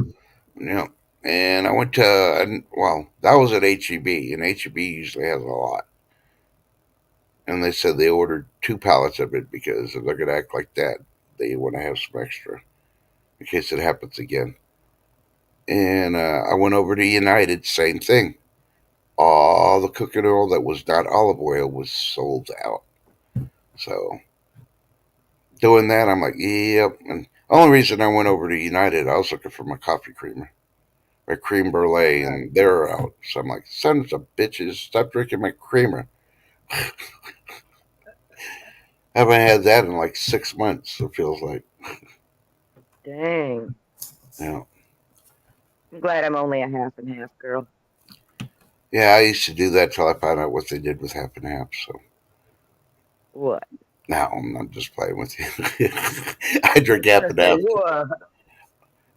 Yeah. And I went to, well, that was at HEB, and HEB usually has a lot. And they said they ordered 2 pallets of it because if they're going to act like that, they want to have some extra in case it happens again. And I went over to United, same thing. All the cooking oil that was not olive oil was sold out. So doing that, I'm like, yep. And the only reason I went over to United, I was looking for my coffee creamer, my cream brulee, Right. and they're out. So I'm like, sons of bitches, stop drinking my creamer. Haven't had that in like 6 months. It feels like, Dang. yeah. I'm glad I'm only a half and half girl. Yeah, I used to do that till I found out what they did with half and half. So What? now I'm not just playing with you. I I drink was half gonna and say, half. what?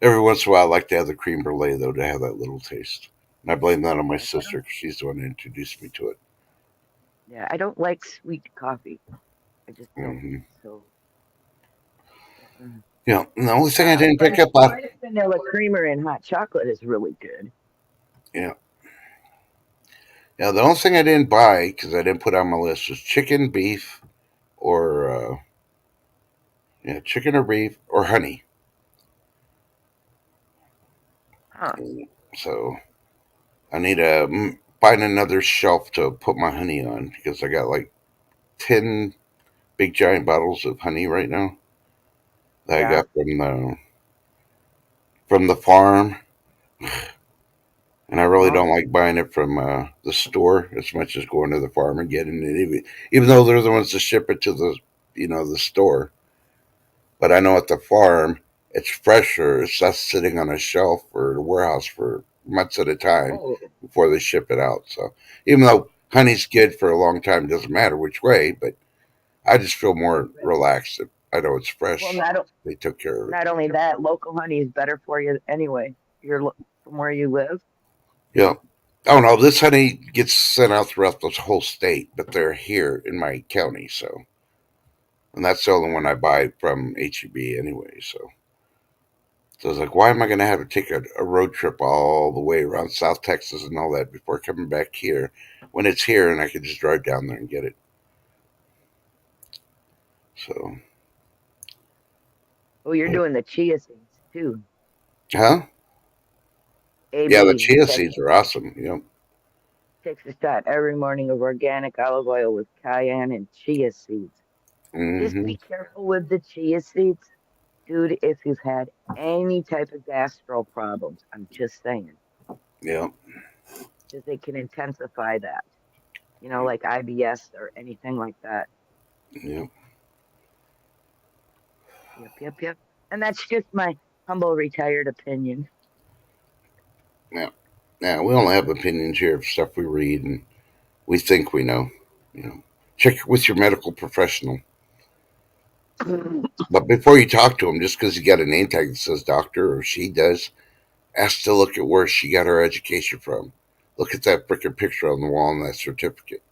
Every once in a while, I like to have the cream brulee, though, to have that little taste. And I blame that on my Yeah, sister because she's the one who introduced me to it. yeah, I don't like sweet coffee. I just don't. Hmm. So, mm-mm. Yeah, and the only thing I didn't But pick up on. French vanilla creamer in hot chocolate is really good. Yeah, yeah, the only thing I didn't buy because I didn't put on my list was chicken, beef, or yeah, chicken or beef or honey. Huh? So I need to find another shelf to put my honey on because I got like 10 big giant bottles of honey right now that I Yeah. got from the farm, and I really Uh-huh. don't like buying it from the store as much as going to the farm and getting it. Even though they're the ones that ship it to the store, but I know at the farm it's fresher. It's not sitting on a shelf or a warehouse for months at a time Oh, before they ship it out. So even though honey's good for a long time, it doesn't matter which way, but I just feel more right. relaxed if I know it's Well, fresh. They took care of it. not only that, local honey is better for you anyway. From where you live. Yeah. Oh no, this honey gets sent out throughout the whole state, but they're here in my county, so and that's the only one I buy from HEB anyway. So I was like, why am I going to have to take a road trip all the way around South Texas and all that before coming back here when it's here and I can just drive down there and get it? So, Oh, you're doing the chia seeds too. huh? Yeah, the AB chia takes seeds are awesome. Yep. takes a shot every morning of organic olive oil with cayenne and chia seeds. Just Mm-hmm. be careful with the chia seeds, dude. If you've had any type of gastro problems, I'm just saying, Yep. because they can intensify that. Like IBS or anything like that. Yep. Yep, yep, yep. And that's just my humble retired opinion. Yeah. Yeah. We only have opinions here of stuff we read and we think we know. You know, check with your medical professional. But before you talk to him, just because you got a name tag that says doctor or she does, ask to look at where she got her education from. Look at that freaking picture on the wall and that certificate.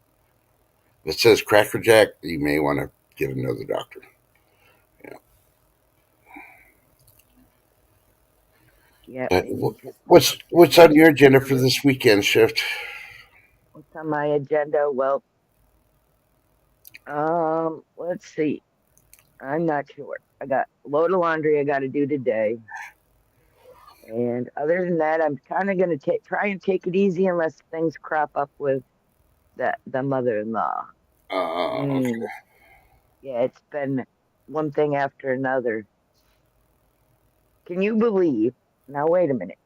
If it says Cracker Jack, you may want to get another doctor. Yeah. Yeah, But maybe just what's on maybe your check agenda for with this weekend shift? what's on my agenda. Well, let's see. I'm not sure. I got a load of laundry I got to do today, and other than that, I'm kind of gonna try and take it easy unless things crop up with the mother-in-law. Okay. Mm, yeah, it's been one thing after another. Can you believe? Now wait a minute.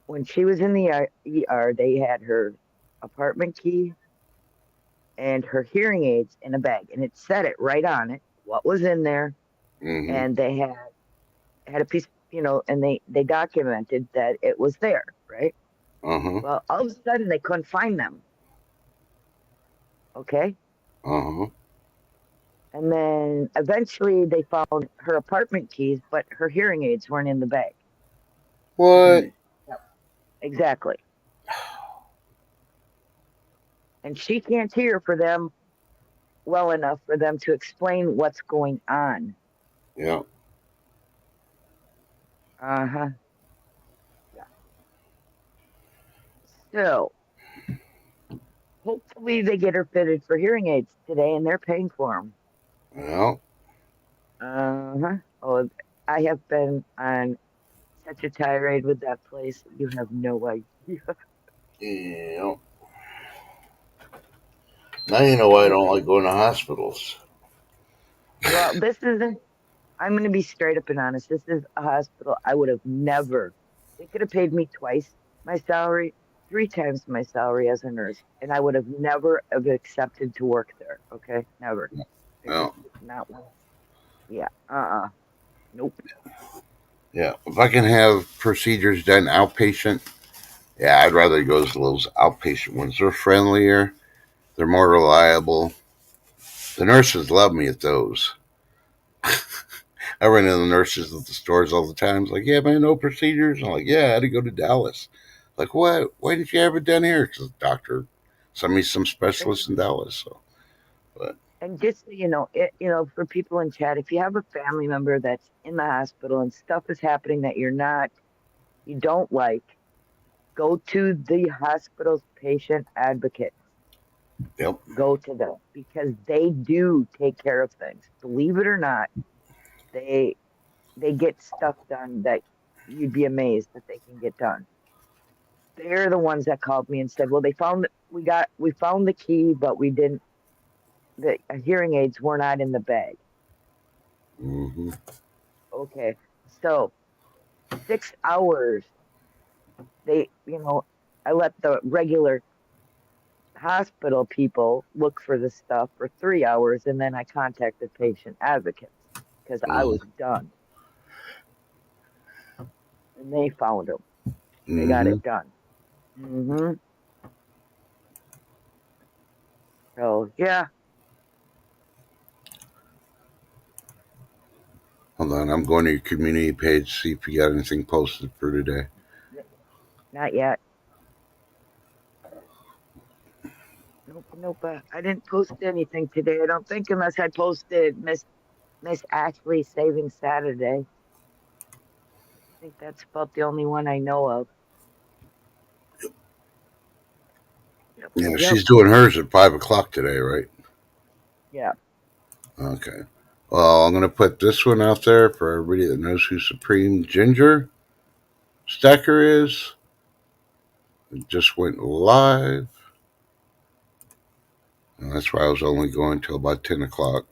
When she was in the ER, they had her apartment key and her hearing aids in a bag, and it said it right on it what was in there, Mm-hmm. and they had a piece, and they documented that it was there, right? Uh-huh. Well, all of a sudden they couldn't find them. Okay, Uh-huh. and then eventually they found her apartment keys, but her hearing aids weren't in the bag. What? Yep. Exactly, and she can't hear for them well enough for them to explain what's going on. Yeah. Uh huh. Yeah. So hopefully they get her fitted for hearing aids today, and they're paying for them. Well, Uh huh. Oh, I have been on such a tirade with that place. You have no idea. yeah. Now you know why I Yeah. don't like going to hospitals. Well, this isn't. I'm going to be straight up and honest. This is a hospital I would have never. They could have paid me twice my salary, three times my salary as a nurse, and I would have never have accepted to work there. Okay, never. I just Well, not one. Yeah. Nope. yeah. If I can have procedures done outpatient, yeah, I'd rather go to those outpatient ones. They're friendlier. They're more reliable. The nurses love me at those. I run into the nurses at the stores all the time. It's like, yeah, man, no procedures. I'm like, yeah, I had to go to Dallas. Like, what? Why didn't you have it done here? Because the doctor sent me some And, specialist in Dallas. So, but and just so for people in chat, if you have a family member that's in the hospital and stuff is happening that you don't like, go to the hospital's patient advocate. yep. Go to them because they do take care of things. Believe it or not, they they get stuff done that you'd be amazed that they can get done. They're the ones that called me and said, "Well, we found the key, but we didn't. The hearing aids were not in the bag." Hmm. Okay, so 6 hours. They, I let the regular hospital people look for the stuff for 3 hours, and then I contacted patient advocates because I was done, and they found them. They got Hmm. it done. Hmm. So yeah, Hold on, I'm going to your community page see if you got anything posted for today. not yet. Nope, nope. I didn't post anything today. I don't think, unless I posted Miss Ashley Saving Saturday. I think that's about the only one I know of. Yep, Yeah, yep, she's doing hers at 5 o'clock today, right? yeah. Okay. Well, I'm going to put this one out there for everybody that knows who Supreme Ginger Stacker is. It just went live. And that's why I was only going till about 10 o'clock.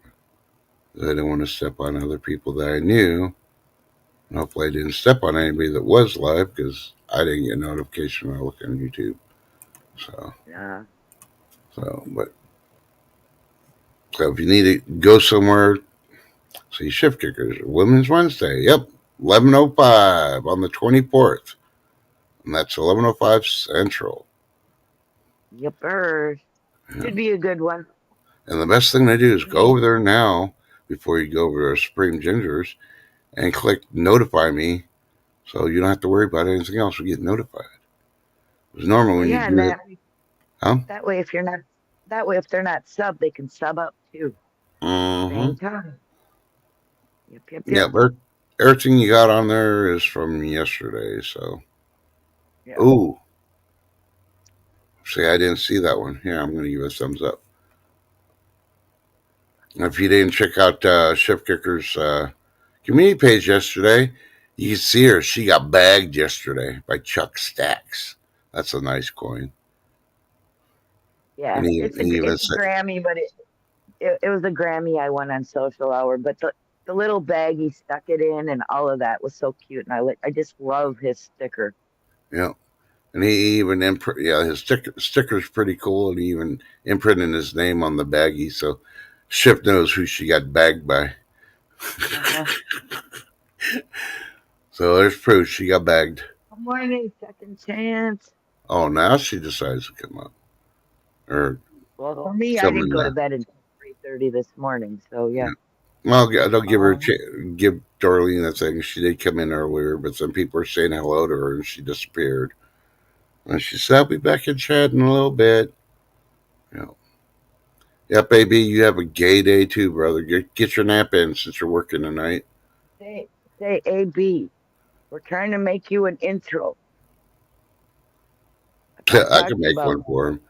I didn't want to step on other people that I knew. And hopefully I didn't step on anybody that was live because I didn't get a notification when I looked on YouTube. So, Nah. but so if you need to go somewhere, see Shift Kickers, Women's Wednesday. Yep, 11:05 on the 24th. And that's 11:05 Central. Yepers. Yeah. Should be a good one. And the best thing to do is go Me. over there now before you go over to Supreme Gingers and click notify me so you don't have to worry about anything else. We get notified. Because normally Well, when you yeah, and do it, huh? that way, if they're not sub, they can sub up too. Mm-hmm. Same time. Yep, yep, Yeah, yep. but everything you got on there is from yesterday. So, Yep. ooh, see, I didn't see that one. Yeah, I'm going to give it a thumbs up. If you didn't check out Shift Kicker's community page yesterday, you can see her. She got bagged yesterday by Chuck Stacks. That's a nice coin. Yeah, And he, it's a he even it's a said, Grammy, but it was a Grammy I won on Social Hour. But the little bag he stuck it in and all of that was so cute, and I just love his sticker. yeah. And he even his sticker's pretty cool, and he even imprinted his name on the baggie, so Shift knows who she got bagged by. Uh-huh. So there's proof she got bagged. Good morning, second chance. Oh, now she decides to come up or Well, for me, I come didn't in go to now. bed until 3:30 this morning, so yeah. Yeah. Well, don't give her Um, give Darlene a thing. She did come in earlier, but some people are saying hello to her, and she disappeared. And she said, "I'll be back in chat in a little bit." You know. Yeah, baby, you have a gay day too, brother. Get your nap in since you're working tonight. say say AB. We're trying to make you an intro. I thought I talk can to you make about one for him.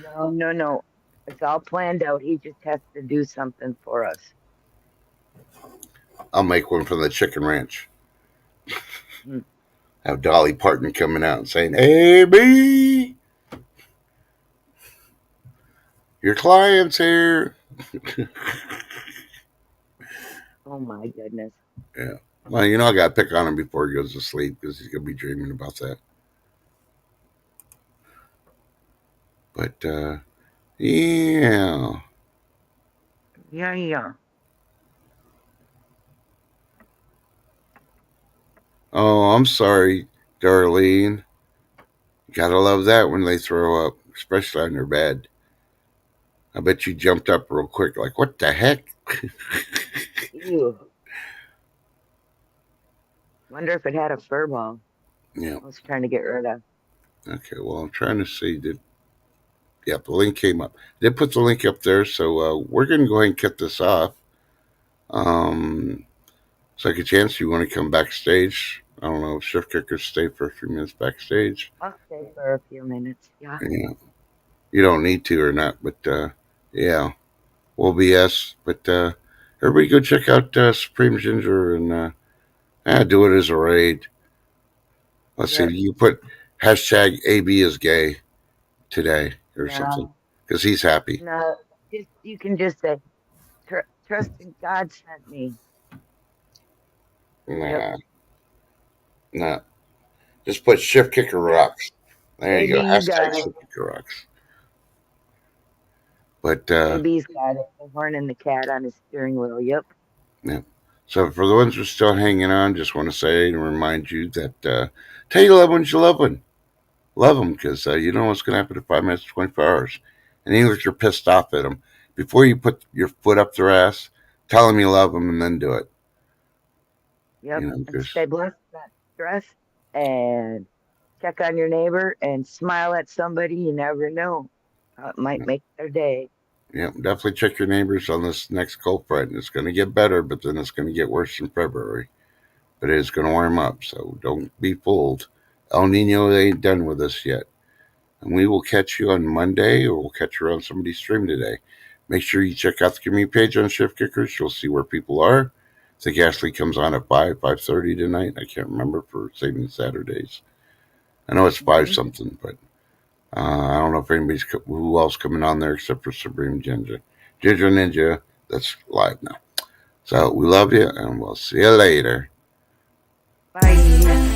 no, no, no. It's all planned out. He just has to do something for us. I'll make one from the Chicken Ranch. Hmm. Have Dolly Parton coming out and saying, "Hey, B, your client's here." Oh my goodness. Yeah. Well, I got to pick on him before he goes to sleep because he's going to be dreaming about that. But, yeah. Yeah, yeah. Oh, I'm sorry, Darlene. Gotta love that when they throw up, especially on their bed. I bet you jumped up real quick, like, what the heck? Ew. Wonder if it had a fur ball. Yeah. I was trying to get rid of. Okay. Well, I'm trying to see. Yeah, the link came up. Did put the link up there, so we're going to go ahead and cut this off. Second chance, you want to come backstage? I don't know. Shift kickers stay for a few minutes backstage. I'll stay for a few minutes. Yeah. Yeah, you don't need to or not, but yeah, we'll BS. But everybody go check out Supreme Ginger and do it as a raid. Let's see. Yep. You put hashtag AB is gay today or something No. because he's happy. No. Just you can just say, "Trust in God sent me." Nah, Yep. nah. Just put shift kicker rocks. There you Maybe go. you Hashtag got it. shift kicker rocks. But AB's got it. The horn and the cat on his steering wheel. Yep. yeah. So for the ones who are still hanging on, just want to say and remind you that tell your loved ones you love them. Love them because you don't know what's going to happen in 5 minutes, 24 hours. And even if you're pissed off at them, before you put your foot up their ass, tell them you love them and then do it. Yep. You know, And because stay blessed, not stressed, and check on your neighbor and smile at somebody. You never know. It might make their day. yeah, definitely check your neighbors on this next cold front. It's going to get better, but then it's going to get worse in February. But it is going to warm up, so don't be fooled. El Nino ain't done with us yet. And we will catch you on Monday, or we'll catch you on somebody's stream today. Make sure you check out the community page on Shift Kickers. You'll see where people are. I think Ashley comes on at 5:30 tonight. I can't remember for Saving Saturdays. I know it's 5 Mhm. something, but I don't know if anybody's who else coming on there except for Supreme Ginger. Ginger Ninja, that's live now. So we love you, and we'll see you later. Bye.